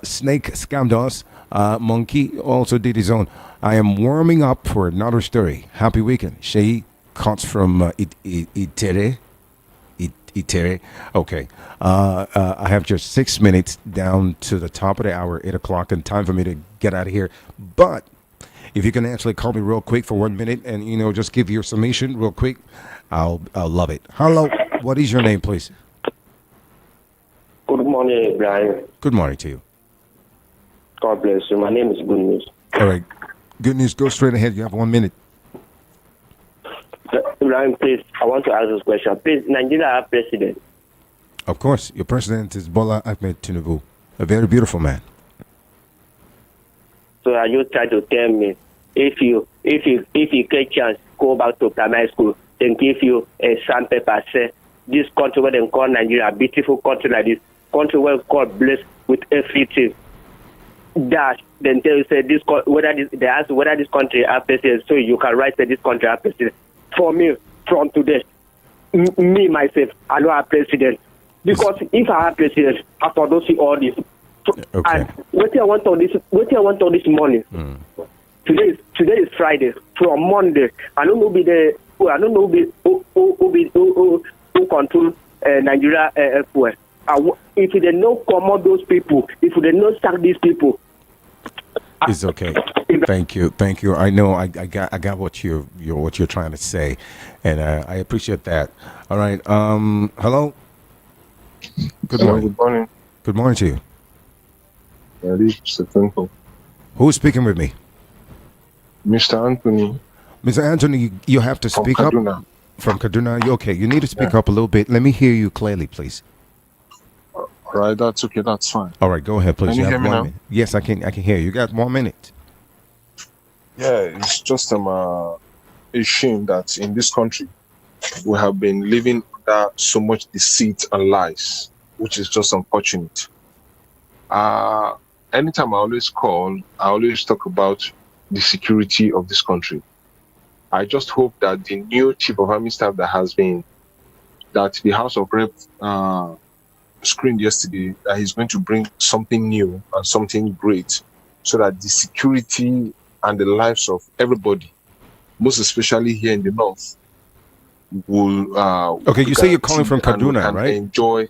Snake scammed us. Monkey also did his own. I am warming up for another story. Happy weekend. She cuts from Itere. Itere. Okay. I have just 6 minutes down to the top of the hour, 8 o'clock, and time for me to get out of here. But if you can actually call me real quick for 1 minute and, just give your summation real quick, I'll love it. Hello. What is your name, please? Good morning, Brian. Good morning to you. God bless you. My name is Good News. All right. Good news. Go straight ahead. You have 1 minute. Brian, please, I want to ask this question. Please, Nigeria have president. Of course. Your president is Bola Ahmed Tinubu. A very beautiful man. So are you trying to tell me if you get chance go back to primary school, then give you a sandpaper, say this country where they call Nigeria, a beautiful country like this, country where God bless with everything. Dash, then tell you say this they ask whether this country have president, so you can write that this country have president. For me, from today, me myself, I don't have president because if I have president, I don't see all this. Okay. And what I want on this morning. Today is Friday. From Monday, I don't know who control Nigeria fuel. If they don't come out those people, if they don't sack these people. It's okay. Thank you. I know I got what you're trying to say, and I appreciate that. All right. Hello. Good morning. Good morning. Good morning to you. Mr. Who's speaking with me? Anthony. Mr. Anthony, you have to speak up. From Kaduna. Okay. You need to speak up a little bit. Let me hear you clearly, please. All right, that's okay. That's fine. All right, go ahead, please. Can you hear me now? Minute. Yes, I can hear you. You got 1 minute. Yeah, it's just a shame that in this country we have been living under so much deceit and lies, which is just unfortunate. Anytime I always call, I always talk about the security of this country. I just hope that the new chief of army staff that the House of Rep screened yesterday, that he's going to bring something new and something great so that the security and the lives of everybody, most especially here in the north, will okay, you say you're calling from Kaduna, right? Enjoy.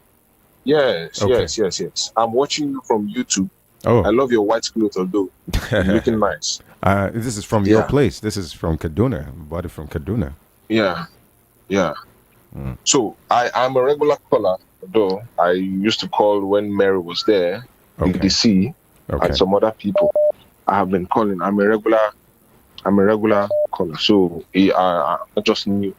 Yes, okay. yes. I'm watching you from YouTube. Oh, I love your white clothes, although you're looking nice. This is from your place. This is from Kaduna. Body from Kaduna. Yeah. So I'm a regular caller, though I used to call when Mary was there in DC and some other people. I have been calling. I'm a regular caller. So I just knew.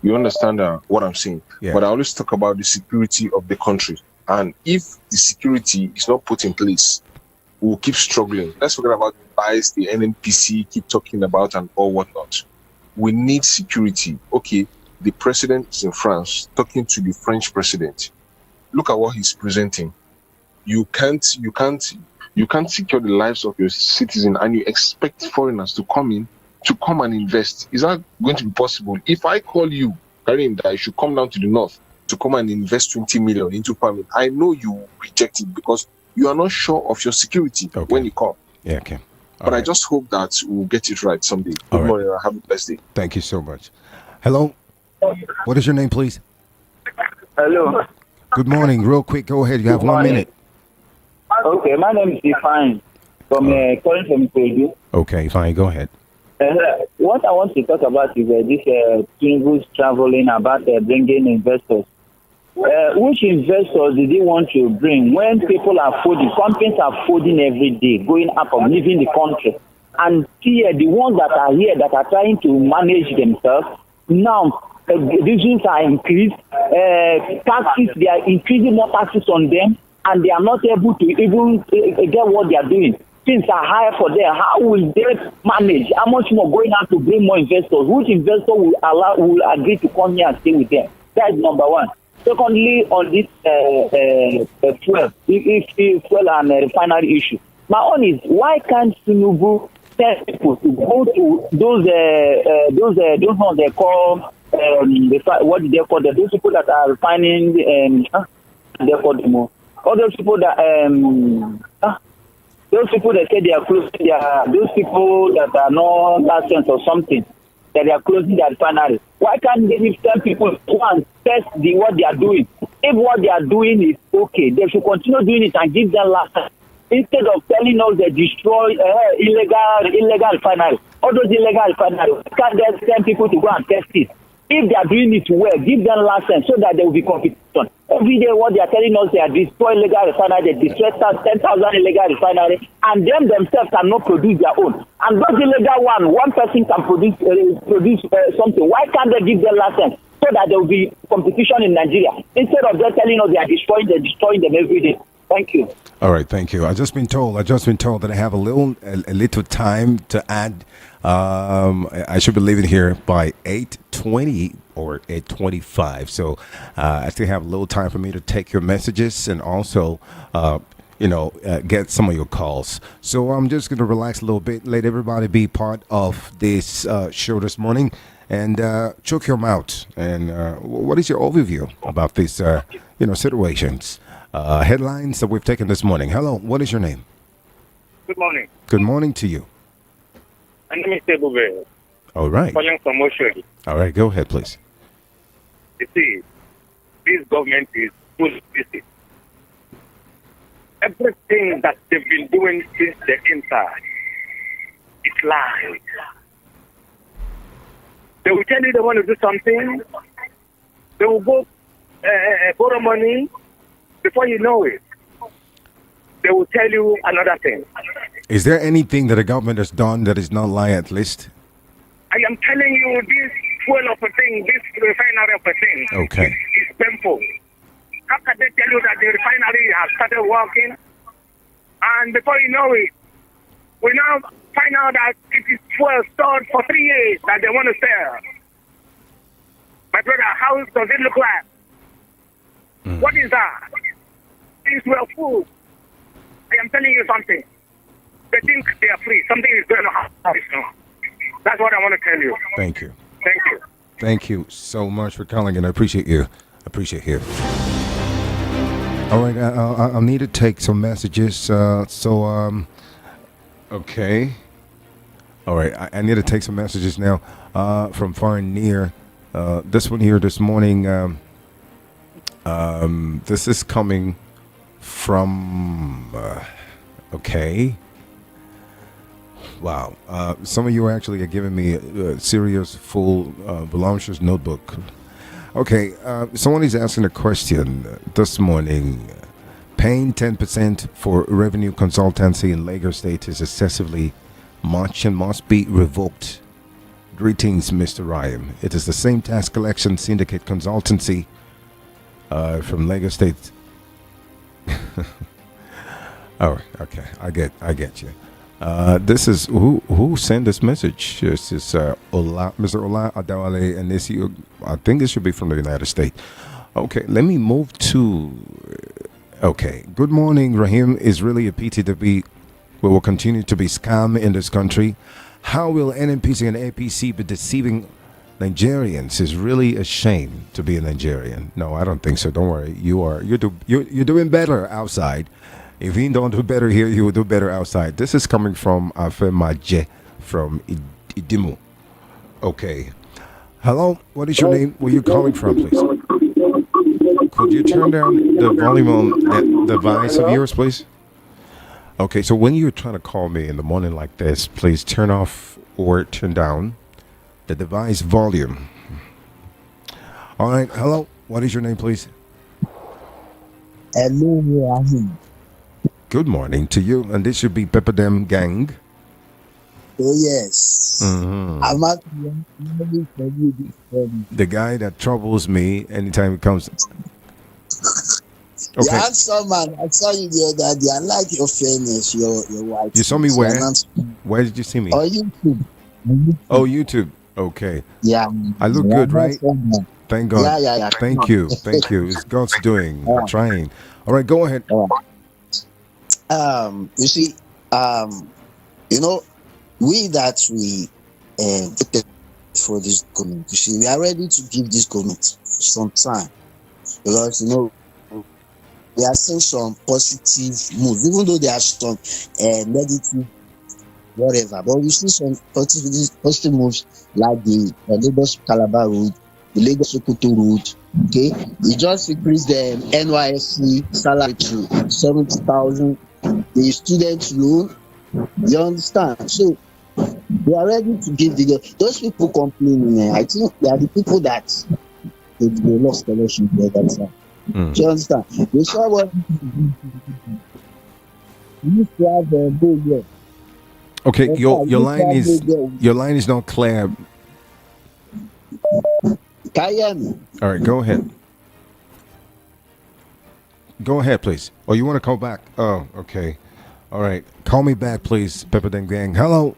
You understand what I'm saying? Yeah. But I always talk about the security of the country. And if the security is not put in place, we'll keep struggling. Let's forget about the bias the NNPC keep talking about and all whatnot. We need security. Okay, the president is in France talking to the French president. Look at what he's presenting. You can't secure the lives of your citizens and you expect foreigners to come and invest. Is that going to be possible? If I call you, Karim, that I should come down to the north to come and invest 20 million into farming, I know you reject it because you are not sure of your security when you come. Yeah, okay. But I just hope that we'll get it right someday. Good morning. Have a blessed day. Thank you so much. Hello. What is your name, please? Hello. Good morning. Real quick, go ahead. You have Good 1 morning. minute. Okay, my name is Ifan from calling from Peru. Okay, fine. Go ahead. What I want to talk about is this Tinubu's traveling about bringing investors. Which investors did he want to bring when people are folding? Companies are folding every day, going up and leaving the country. And here, the ones that are here that are trying to manage themselves, now duties are increased, taxes, they are increasing more taxes on them, and they are not able to even get what they are doing. Things are higher for them. How will they manage? How much more going out to bring more investors? Which investor will agree to come here and stay with them? That is number one. Secondly, on this fuel and refinery issue, my own is why can't Tinubu tell people to go to those ones they call what do they call them? Those people that are refining they call them all those people that those people that say they are closing those people that are no license or something, that they are closing their refinery. Why can't they tell people one test what they are doing? If what they are doing is okay, they should continue doing it and give them license instead of telling us they destroy illegal refinery. All those illegal refineries, can't they send people to go and test it? If they are doing it well, give them license so that there will be competition. Every day, what they are telling us, they are destroying illegal refinery, they destroy 10,000 illegal refinery, and them themselves cannot produce their own. And those illegal one person can produce something. Why can't they give them license so that there will be competition in Nigeria instead of them telling us they are destroying them every day? Thank you. All right, thank you. I just been told that I have a little time to add. I should be leaving here by 8:20 or 8:25. So I still have a little time for me to take your messages and also, get some of your calls. So I'm just going to relax a little bit, let everybody be part of this show this morning, and choke your mouth. And what is your overview about these, situations? Headlines that we've taken this morning. Hello, what is your name? Good morning. Good morning to you. My name is Tebube. All right. Calling from Oshodi. All right, go ahead, please. You see, this government is full busy. Everything that they've been doing since the inside is lies. They will tell you they want to do something. They will go borrow money. Before you know it, they will tell you another thing. Is there anything that the government has done that is not lying at least? I am telling you, this fuel of a thing, this refinery of a thing, Okay. is painful. How can they tell you that the refinery has started working? And before you know it, we now find out that it is fuel stored for 3 years that they want to sell. My brother, how does it look like? What is that? Things were full. I am telling you something. They think they are free. Something is going to happen. That's what I want to tell you. Thank you. Thank you. Thank you so much for calling, and I appreciate you. All right, I need to take some messages. Okay. All right, I need to take some messages now from far and near. This one here this morning. This is coming from. Okay. Wow. Some of you actually are giving me a serious, full, voluptuous notebook. Okay. Someone is asking a question this morning. Paying 10% for revenue consultancy in Lagos State is excessively much and must be revoked. Greetings, Mr. Ryan. It is the same tax collection syndicate consultancy from Lagos State. Oh, okay. I get you. This is who sent this message. This is Mr. Ola Adawale, and this I think it should be from the United States. Okay, let me move to. Okay, good morning, Rahim. It's really a pity that we will continue to be scam in this country. How will NNPC and APC be deceiving Nigerians? It's really a shame to be a Nigerian. No, I don't think so. Don't worry. You're doing better outside. If you don't do better here, you will do better outside. This is coming from Afemaje from Idimu. Okay. Hello, what is your name? Where are you calling from, please? could you turn down the volume on that device of yours, please? Okay, so when you're trying to call me in the morning like this, please turn off or turn down the device volume. All right, hello. What is your name, please? Hello, Rahim. Good morning to you, and this should be Pepperdam Gang. Oh, yes. Mm-hmm. I'm actually ready for you this morning. The guy that troubles me anytime it comes. The Okay. handsome man, I saw you the other day. I like your fairness, your white. You saw me teeth, where? your handsome- Where did you see me? On YouTube. On YouTube. Oh, YouTube. Okay. Yeah. I look Yeah, good, right? handsome man. Thank God. Yeah. Thank you. Thank you. It's God's doing. I'm trying. All right, go ahead. You see, you know, we that we voted for this government, you see, we are ready to give this government some time because you know we are seeing some positive moves, even though there are some negative whatever, but we see some positive moves like the Lagos Calabar road, the Lagos Sokoto road. Okay, we just increased the NYSC salary to 70,000. The student loan, you understand? So we are ready to give those people complaining. I think they are the people that they lost the election for that time. Do you understand? They saw what we used to have a goal here. Okay, your line is not clear. Can you hear me? All right, go ahead. Go ahead, please. Oh, you want to call back? Oh, okay. All right. Call me back, please, Pepperdam Gang. Hello.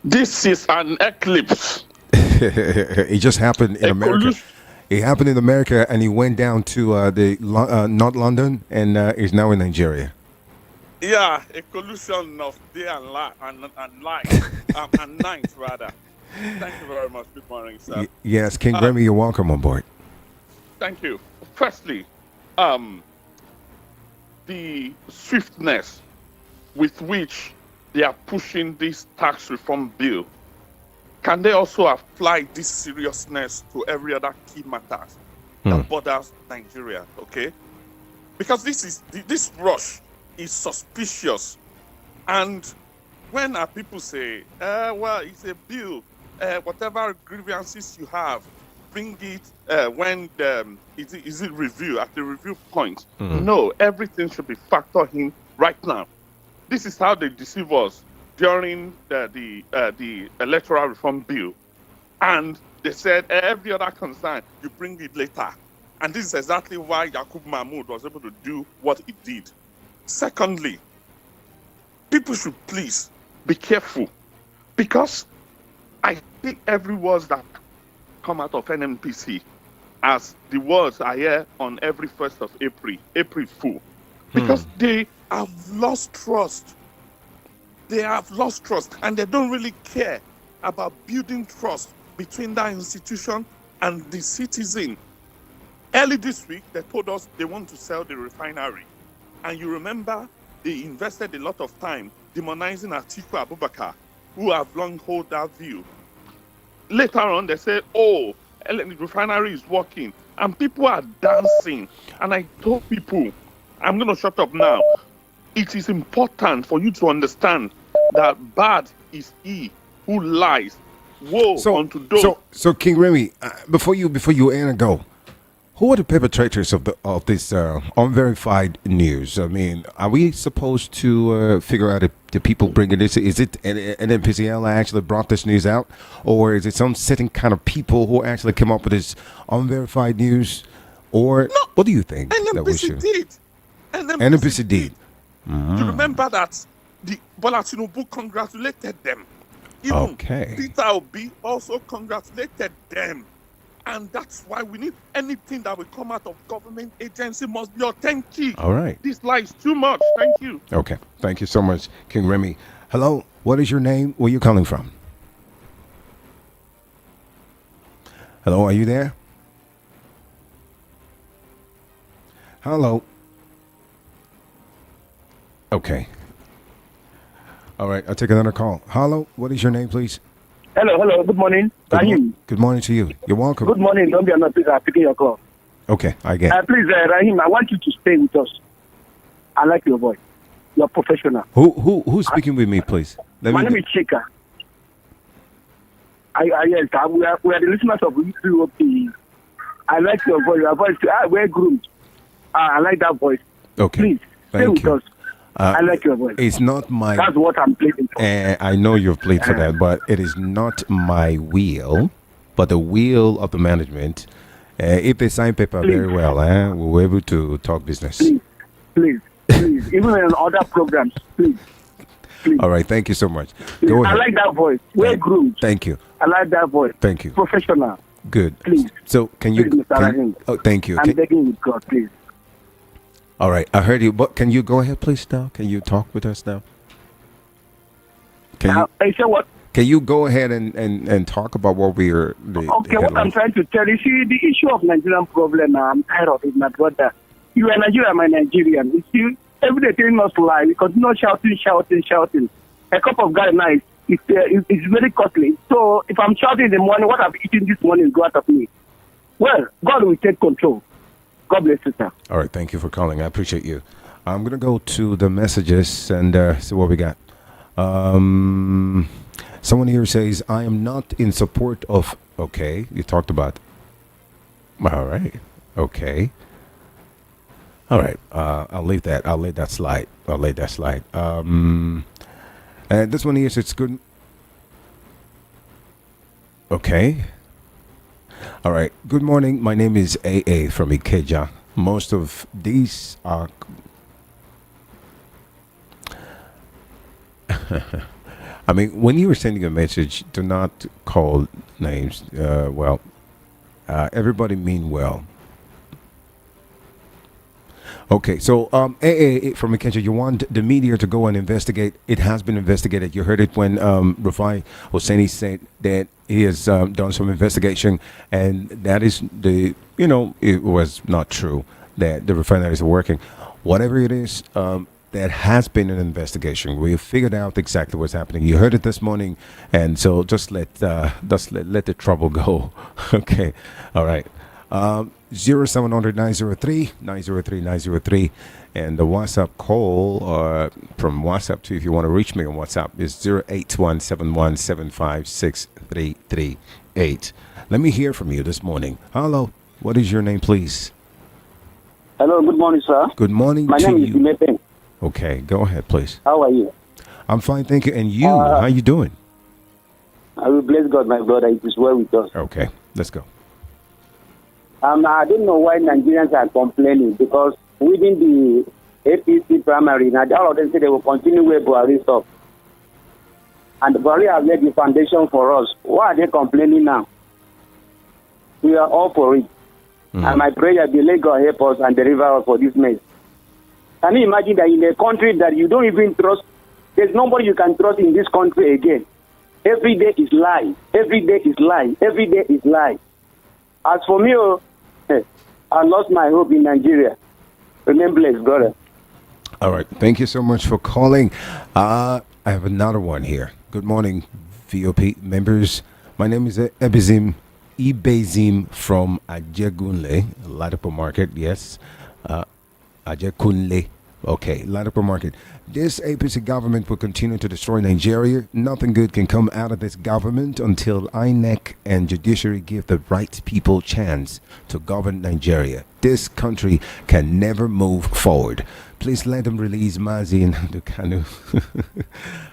This is an eclipse. It just happened in America. It happened in America, and he went down to not London, and is now in Nigeria. Yeah, a collusion of day and light and night rather. Thank you very much. Good morning, sir. Yes, King Remy, you're welcome on board. Thank you. Firstly, the swiftness with which they are pushing this tax reform bill, can they also apply this seriousness to every other key matters that borders Nigeria? Okay, because this rush is suspicious, and when our people say, well, it's a bill, whatever grievances you have, bring it when is it review at the review point? No, everything should be factored in right now. This is how they deceive us during the electoral reform bill, and they said every other concern you bring it later, and this is exactly why Yakub Mahmoud was able to do what he did. Secondly, people should please be careful, because I think every word that come out of NNPC as the words I hear on every 1st of April Fool, because they have lost trust. They have lost trust, and they don't really care about building trust between that institution and the citizen. Early this week, they told us they want to sell the refinery. And you remember they invested a lot of time demonizing Atiku Abubakar, who have long held that view. Later on, they said, oh, the refinery is working, and people are dancing. And I told people, I'm going to shut up now. It is important for you to understand that bad is he who lies. Woe unto those. So King Remy, before you end and go, who are the perpetrators of this unverified news? I mean, are we supposed to figure out if the people bringing this? Is it NPCL actually brought this news out, or is it some certain kind of people who actually came up with this unverified news? Or no, what do you think that we should? NPC did. You remember that the Bola Tinubu congratulated them. Even Peter Obi also congratulated them. And that's why we need anything that will come out of government agency must be authentic. All right. This lie is too much. Thank you. Okay. Thank you so much, King Remy. Hello. What is your name? Where are you calling from? Hello. Are you there? Hello. Okay. All right. I'll take another call. Hello. What is your name, please? Hello. Good morning. Good morning to you. You're welcome. Good morning. Don't be annoyed, please. I'm picking your call. Okay, I get it. Please, Rahim, I want you to stay with us. I like your voice. You're professional. Who's speaking with me, please? My name is Chika. Yes, we are the listeners of UOP. I like your voice. Your voice, we're groomed. I like that voice. Okay. Please, stay with us. I like your voice. It's not my... That's what I'm pleading for. I know you've played for that, but it is not my will, but the will of the management. If they sign paper very well, we're able to talk business. Please. Even in other programs, please. All right, thank you so much. Please. Go ahead. I like that voice. We're groomed. Thank you. I like that voice. Thank you. Professional. Good. Please. So can you... Please, Mr. Rahim. Oh, thank you. I'm begging with God, please. All right, I heard you, but can you go ahead, please, now? Can you talk with us now? I say what? Can you go ahead and talk about what we are... Okay, what I'm trying to tell you, see, the issue of Nigerian problem, I'm tired of it, my brother. You are Nigerian, I'm a Nigerian. You see, every day telling us to lie. We continue shouting. A cup of Ghana now is very costly. So if I'm shouting in the morning, what I've eaten this morning go out of me. Well, God will take control. God bless you, sir. All right, thank you for calling. I appreciate you. I'm going to go to the messages and see what we got. Someone here says, I am not in support of... Okay, you talked about... All right, okay. All right, I'll leave that. I'll let that slide. And this one here says, good... Okay. All right. Good morning. My name is AA from Ikeja. Most of these are... I mean, when you were sending a message, do not call names. Everybody mean well. Okay, so AA from Ikeja, you want the media to go and investigate. It has been investigated. You heard it when Rufai Hosseini said that he has done some investigation, and that is it was not true that the refineries are working. Whatever it is, that has been an investigation. We figured out exactly what's happening. You heard it this morning, and so just let the trouble go. Okay, all right. 0700-903-903-903, and the WhatsApp call from WhatsApp too, if you want to reach me on WhatsApp, is 08171756338. Let me hear from you this morning. Hello, what is your name, please? Hello, good morning, sir. Good morning. My name is Dimepe. Okay, go ahead, please. How are you? I'm fine, thank you. And you, how you doing? I will bless God, my brother. It is well with us. Okay, let's go. I don't know why Nigerians are complaining, because within the APC primary, now all of them say they will continue with Buhari stuff. And Buhari has laid the foundation for us. Why are they complaining now? We are all for it. And my prayer, the Lord God help us and deliver us for this mess. Can you imagine that in a country that you don't even trust, there's nobody you can trust in this country again. Every day is lie. Every day is lie. Every day is lie. As for me, I lost my hope in Nigeria. Remain blessed, brother. All right. Thank you so much for calling. I have another one here. Good morning, VOP members. My name is Ibezim from Ajegunle, Ladipo Market. Yes. Ajegunle. Okay, Ladipo Market. This APC government will continue to destroy Nigeria. Nothing good can come out of this government until INEC and judiciary give the right people chance to govern Nigeria. This country can never move forward. Please let them release Mazi and Dukanu.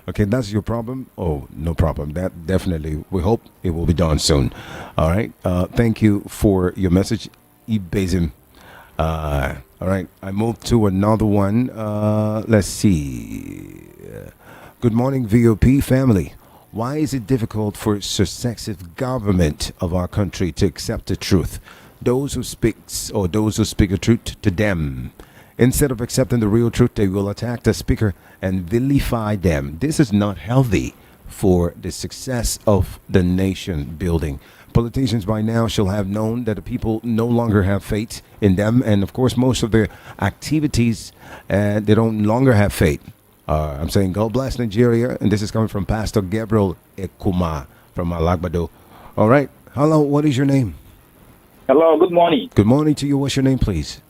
Okay, that's your problem? Oh, no problem. That definitely, we hope it will be done soon. All right. Thank you for your message, Ibezim. All right, I moved to another one. Let's see. Good morning, VOP family. Why is it difficult for successive government of our country to accept the truth? Those who speak the truth to them. Instead of accepting the real truth, they will attack the speaker and vilify them. This is not healthy for the success of the nation building. Politicians by now shall have known that the people no longer have faith in them, and of course most of their activities they don't longer have faith. I'm saying God bless Nigeria, and this is coming from Pastor Gabriel Ekuma from Alagbado. All right, hello, what is your name? Hello, good morning. Good morning to you. What's your name, please?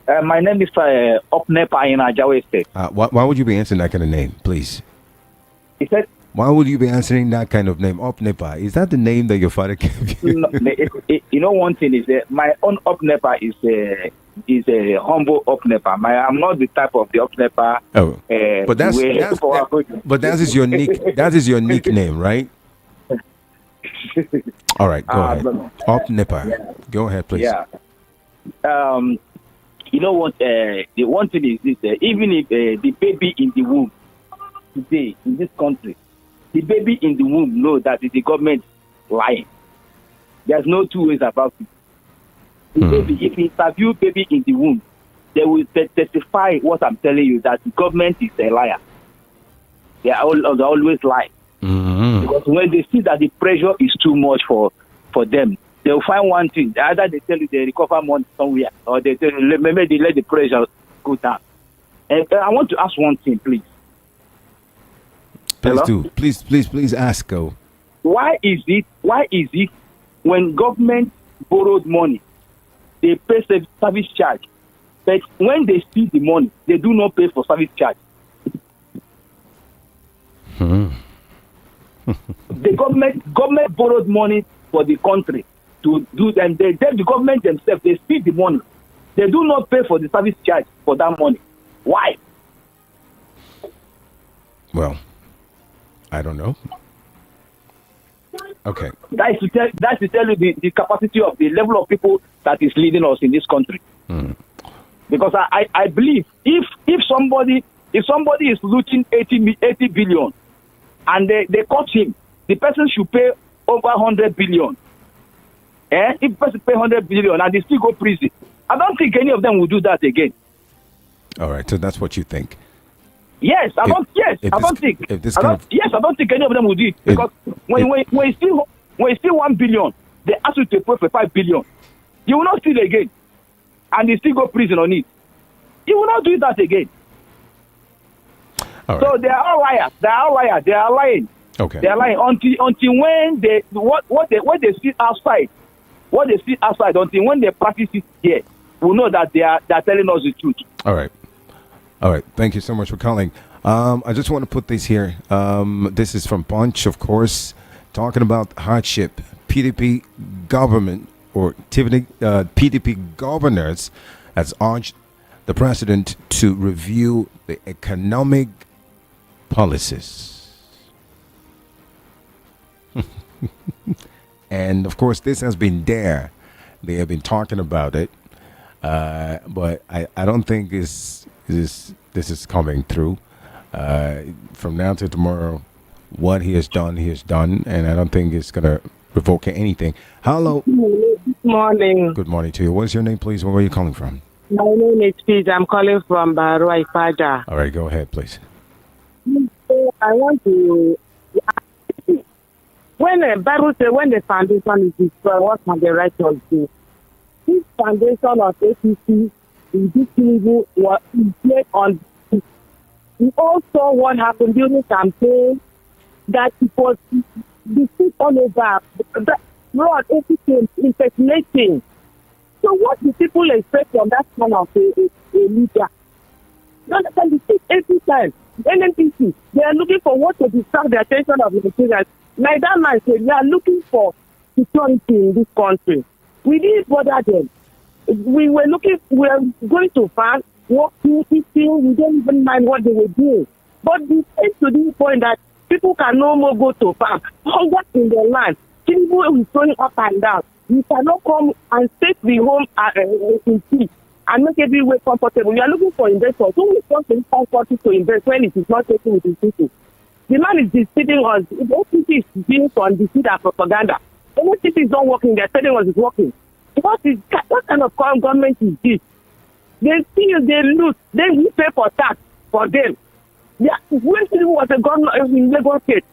My name is Opnepa in Ajawa State. Why would you be answering that kind of name, please? He said, Why would you be answering that kind of name? Opnepa. Is that the name that your father gave you? no, you know, one thing is that my own Opnepa is a humble Opnepa. I'm not the type of the Opnepa. Oh, but that is your nickname, right? All right, go ahead. Opnepa. Yeah. Go ahead, please. Yeah. You know what? The one thing is this: even if the baby in the womb today in this country, the baby in the womb knows that the government lying. There's no two ways about it. The baby, if you interview baby in the womb, they will testify what I'm telling you, that the government is a liar. They always lie. Because when they see that the pressure is too much for them, they'll find one thing. Either they tell you they recover money somewhere, or they tell you maybe they let the pressure go down. And I want to ask one thing, please. Please Hello? do. Please ask. Go. Why is it when government borrowed money, they pay service charge, but when they steal the money, they do not pay for service charge? The government borrowed money for the country to do them. The government themselves, they steal the money. They do not pay for the service charge for that money. Why? Well, I don't know. Okay. That's to tell you the capacity of the level of people that is leading us in this country. Because I believe if somebody is looting 80 billion and they caught him, the person should pay over 100 billion. If the person pay 100 billion and they still go prison, I don't think any of them will do that again. All right. So that's what you think. Yes, I don't think any of them will do it, because when you steal 1 billion, they ask you to pay for 5 billion. You will not steal again, and they still go prison on it. You will not do that again. All so right. they are all liars. They are lying. Okay. They are lying until when they see outside, until when they practice it here, we know that they are telling us the truth. All right. Thank you so much for calling. I just want to put this here. This is from Punch, of course, talking about hardship. PDP government or PDP governors has urged the president to review the economic policies. And of course, this has been there. They have been talking about it, but I don't think this is coming through. From now to tomorrow, what he has done, and I don't think it's gonna revoke anything. Hello. Good morning. Good morning to you. What's your name, please? Where are you calling from? My name is Peter. I'm calling from Barua Ipaja. All right, go ahead, please. I want to ask, when the Bible says when the foundation is destroyed, what can the righteous do? This foundation of APC in this evil was placed on. We all saw what happened during campaign, that it was defeat all over. Lord, everything impersonating. So what do people expect from that kind of a leader? You understand, the thing every time. NNPC, they are looking for what to distract the attention of the Nigerians. Like that man said, we are looking for security in this country. We didn't bother them. We were going to farm, walking, eating, we don't even mind what they were doing. But we came to this point that people can no more go to farm, hunger in their land. People is going up and down. You cannot come and take the home in peace and make everywhere comfortable. You are looking for investors. Who is going to comfort to invest when it is not taking with his people? The man is deceiving us. If OPC is being on deceit and propaganda, the OPC is not working. They're telling us it's working. What kind of government is this? They steal, they loot, then we pay for tax for them. Yeah, when people was a governor in Lagos State,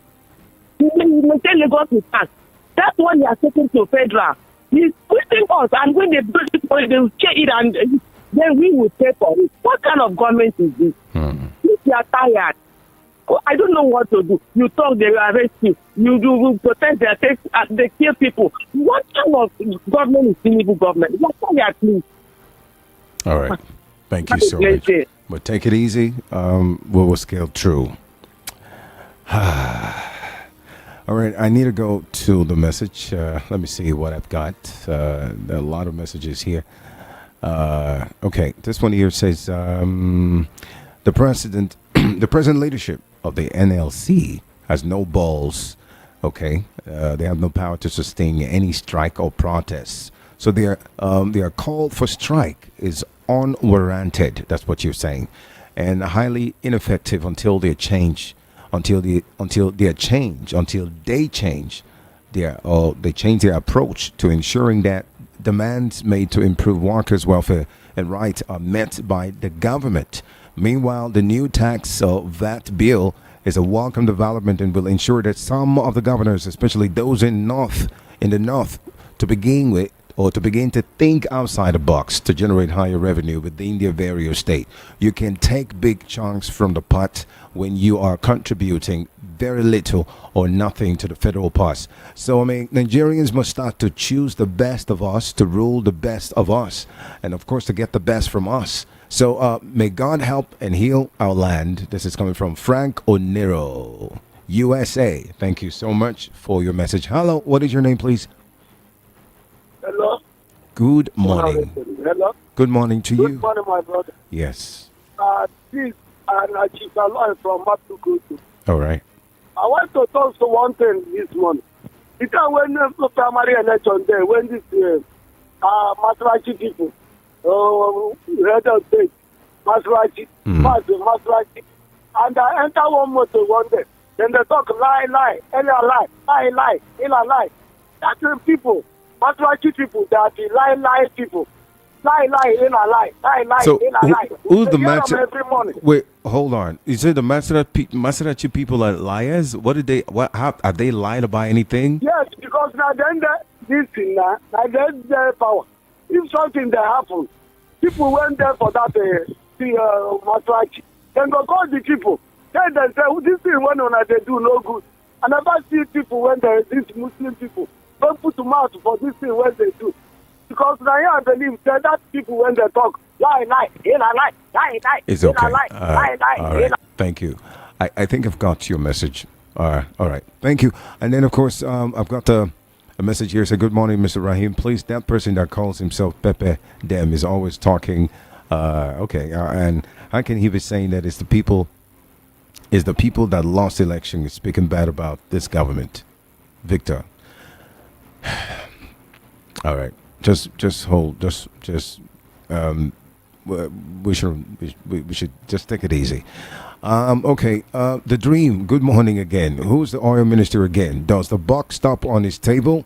he maintain Lagos with tax. That's what they are taking to federal. He's pushing us, and when they do it, they will check it, and then we will pay for it. What kind of government is this? If you are tired, I don't know what to do. You talk, they arrest you. You do protest, they kill people. What kind of government is Tinubu government? What kind of please? All right. Thank you so much. But take it easy. We will scale through. All right, I need to go to the message. Let me see what I've got. There are a lot of messages here. Okay, this one here says the president, the present leadership of the NLC has no balls. Okay, they have no power to sustain any strike or protests. So their call for strike is unwarranted. That's what you're saying, and highly ineffective until they change. Until they change their approach to ensuring that demands made to improve workers' welfare and rights are met by the government. Meanwhile, the new tax VAT bill is a welcome development and will ensure that some of the governors, especially those in the north, to begin to think outside the box to generate higher revenue within their various state. You can take big chunks from the pot when you are contributing very little or nothing to the federal purse. So, I mean, Nigerians must start to choose the best of us to rule the best of us, and of course to get the best from us. So, may God help and heal our land. This is coming from Frank Onero, USA. Thank you so much for your message. Hello, what is your name, please? Hello. Good morning. Hello. Good morning to you. Good morning, my brother. Yes. This Chief Aloy from Matukutu. All right. I want to talk to one thing this morning. Because when the primary election day, when this Masrachi people, head of state, Masrachi, Masrachi, and I enter one motor one day, then they talk lie, That's the people. Masrachi people, they are the lie people. So who's the master? Every morning. Wait, hold on. You said the Masarachi people are liars? What did they? What? How are they lying about anything? Yes, because now then this thing now then their power. If something that happens, people went there for that Masarachi. Then go call the people. Then they say this thing when they do no good. I never see people when these Muslim people don't put them out for this thing when they do. Because now I believe that people when they talk, lie. It's okay. All right. Thank you. I think I've got your message. All right. Thank you. And then, of course, I've got a message here. Say, good morning, Mr. Rahim. Please, that person that calls himself Pepe Dem is always talking. And how can he be saying that it's the people that lost the election speaking bad about this government? Victor. All right. Just hold. We should just take it easy. Okay. The Dream. Good morning again. Who's the oil minister again? Does the buck stop on his table?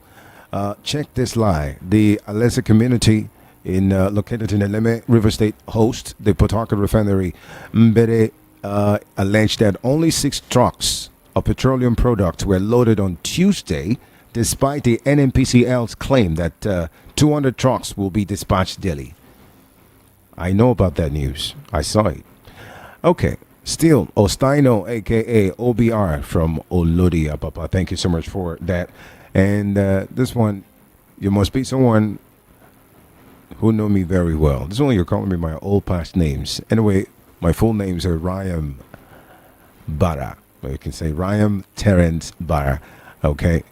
Check this lie. The Alessa community located in Eleme River State host the Port Harcourt refinery. Mbere alleged that only 6 trucks of petroleum products were loaded on Tuesday, despite the NNPCL's claim that 200 trucks will be dispatched daily. I know about that news. I saw it. Okay. Still, Ostaino, a.k.a. OBR from Olodia, Papa. Thank you so much for that. And this one, you must be someone who know me very well. This is only you're calling me my old past names. Anyway, my full names are Ryan Bara. You can say Ryan Terrence Bara. Okay,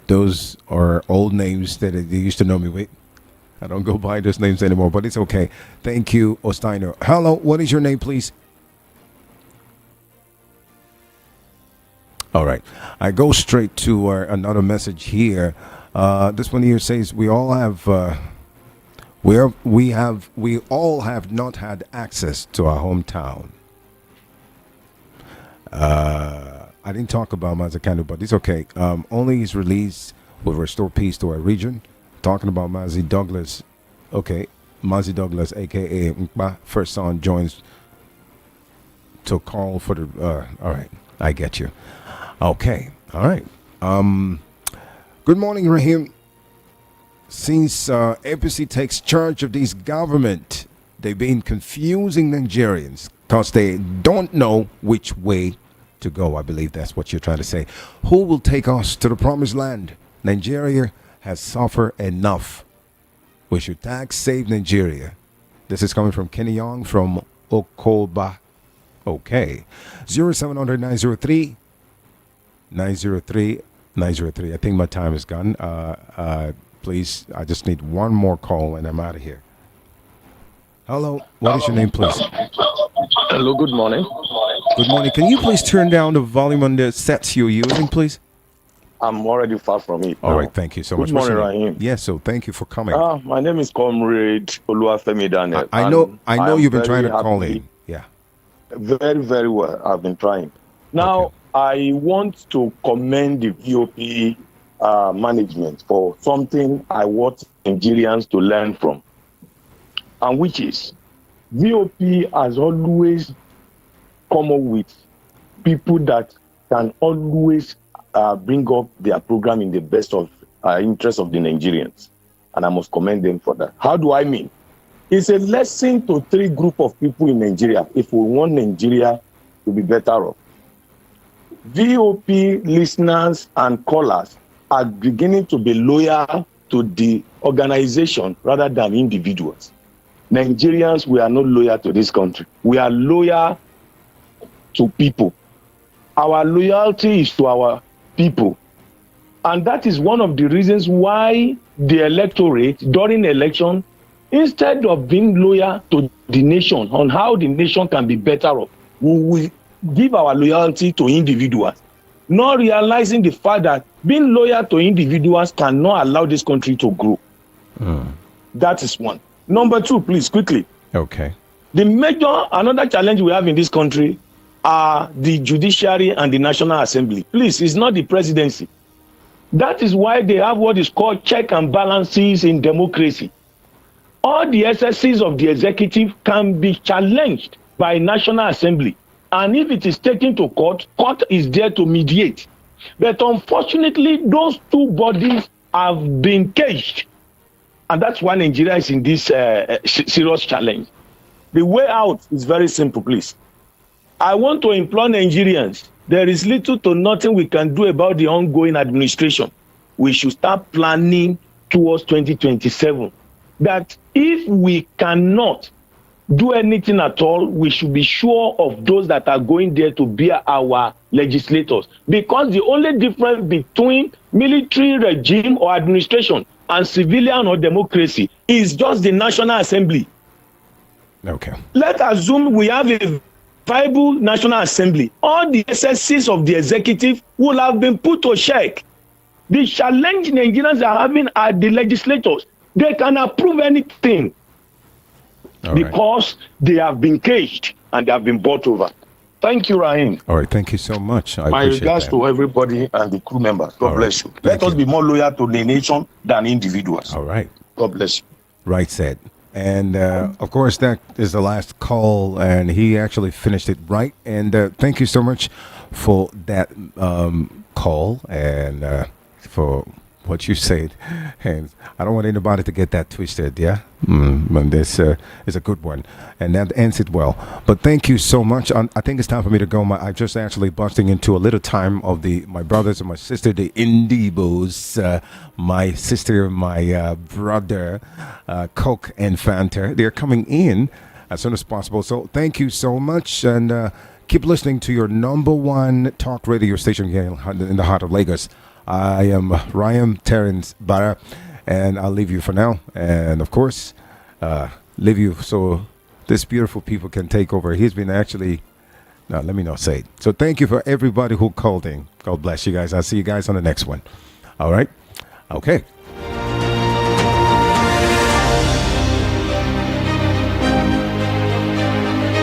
those are old names that they used to know me with. I don't go by those names anymore, but it's okay. Thank you, Ostaino. Hello, what is your name, please? All right, I go straight to another message here. This one here says we all have not had access to our hometown. I didn't talk about Mazakano, but it's okay. Only his release will restore peace to our region. Talking about Mazi Douglas. Okay. Mazi Douglas, a.k.a. Mkpa, first son, joins to call for the... all right. I get you. Okay. All right. Good morning, Rahim. Since APC takes charge of this government, they've been confusing Nigerians because they don't know which way to go. I believe that's what you're trying to say. Who will take us to the promised land? Nigeria has suffered enough. We should tax save Nigeria. This is coming from Kenny Young from Okoba. Okay. 0700 903 903 903. I think my time is gone. Please, I just need one more call and I'm out of here. Hello. What is your name, please? Hello, good morning. Good morning. Can you please turn down the volume on the sets you're using, please? I'm already far from it. All right. Thank you so much. Good morning, Rahim. Yes, so thank you for coming. My name is Comrade Oluwafemi Daniel. I know you've been trying to call happy. in. Yeah. Very, very well. I've been trying. Now, I want to commend the VOP management for something I want Nigerians to learn from, and which is VOP has always come up with people that can always bring up their program in the best of interest of the Nigerians, and I must commend them for that. How do I mean? It's a lesson to three group of people in Nigeria if we want Nigeria to be better off. VOP listeners and callers are beginning to be loyal to the organization rather than individuals. Nigerians, we are not loyal to this country. We are loyal to people. Our loyalty is to our people. And that is one of the reasons why the electorate during election, instead of being loyal to the nation on how the nation can be better off, we will give our loyalty to individuals, not realizing the fact that being loyal to individuals cannot allow this country to grow. That is one. Number two, please, quickly. Okay. Another challenge we have in this country are the judiciary and the National Assembly. Please, it's not the presidency. That is why they have what is called check and balances in democracy. All the excesses of the executive can be challenged by National Assembly. And if it is taken to court, court is there to mediate. But unfortunately, those two bodies have been caged. And that's why Nigeria is in this serious challenge. The way out is very simple, please. I want to implore Nigerians, there is little to nothing we can do about the ongoing administration. We should start planning towards 2027. That if we cannot do anything at all, we should be sure of those that are going there to be our legislators. Because the only difference between military regime or administration and civilian or democracy is just the National Assembly. Okay. Let's assume we have a viable National Assembly. All the excesses of the executive will have been put to check. The challenge Nigerians are having are the legislators. They can approve anything because they have been caged and they have been bought over. Thank you, Rahim. All right, thank you so much. My regards to everybody and the crew members. God bless you. Let us be more loyal to the nation than individuals. All right. God bless you. Right said. And of course, that is the last call, and he actually finished it right. And thank you so much for that call and for what you said. And I don't want anybody to get that twisted, yeah? And this is a good one. And that ends it well. But thank you so much. I think it's time for me to go. I'm just actually busting into a little time of my brothers and my sister, the Indibos. My sister, my brother, Coke and Fanta. They're coming in as soon as possible. So thank you so much. And keep listening to your number one talk radio station here in the heart of Lagos. I am Ryan Terrence Barra, and I'll leave you for now. And of course, leave you so this beautiful people can take over. He's been actually, no, let me not say it. So thank you for everybody who called in. God bless you guys. I'll see you guys on the next one. All right? Okay.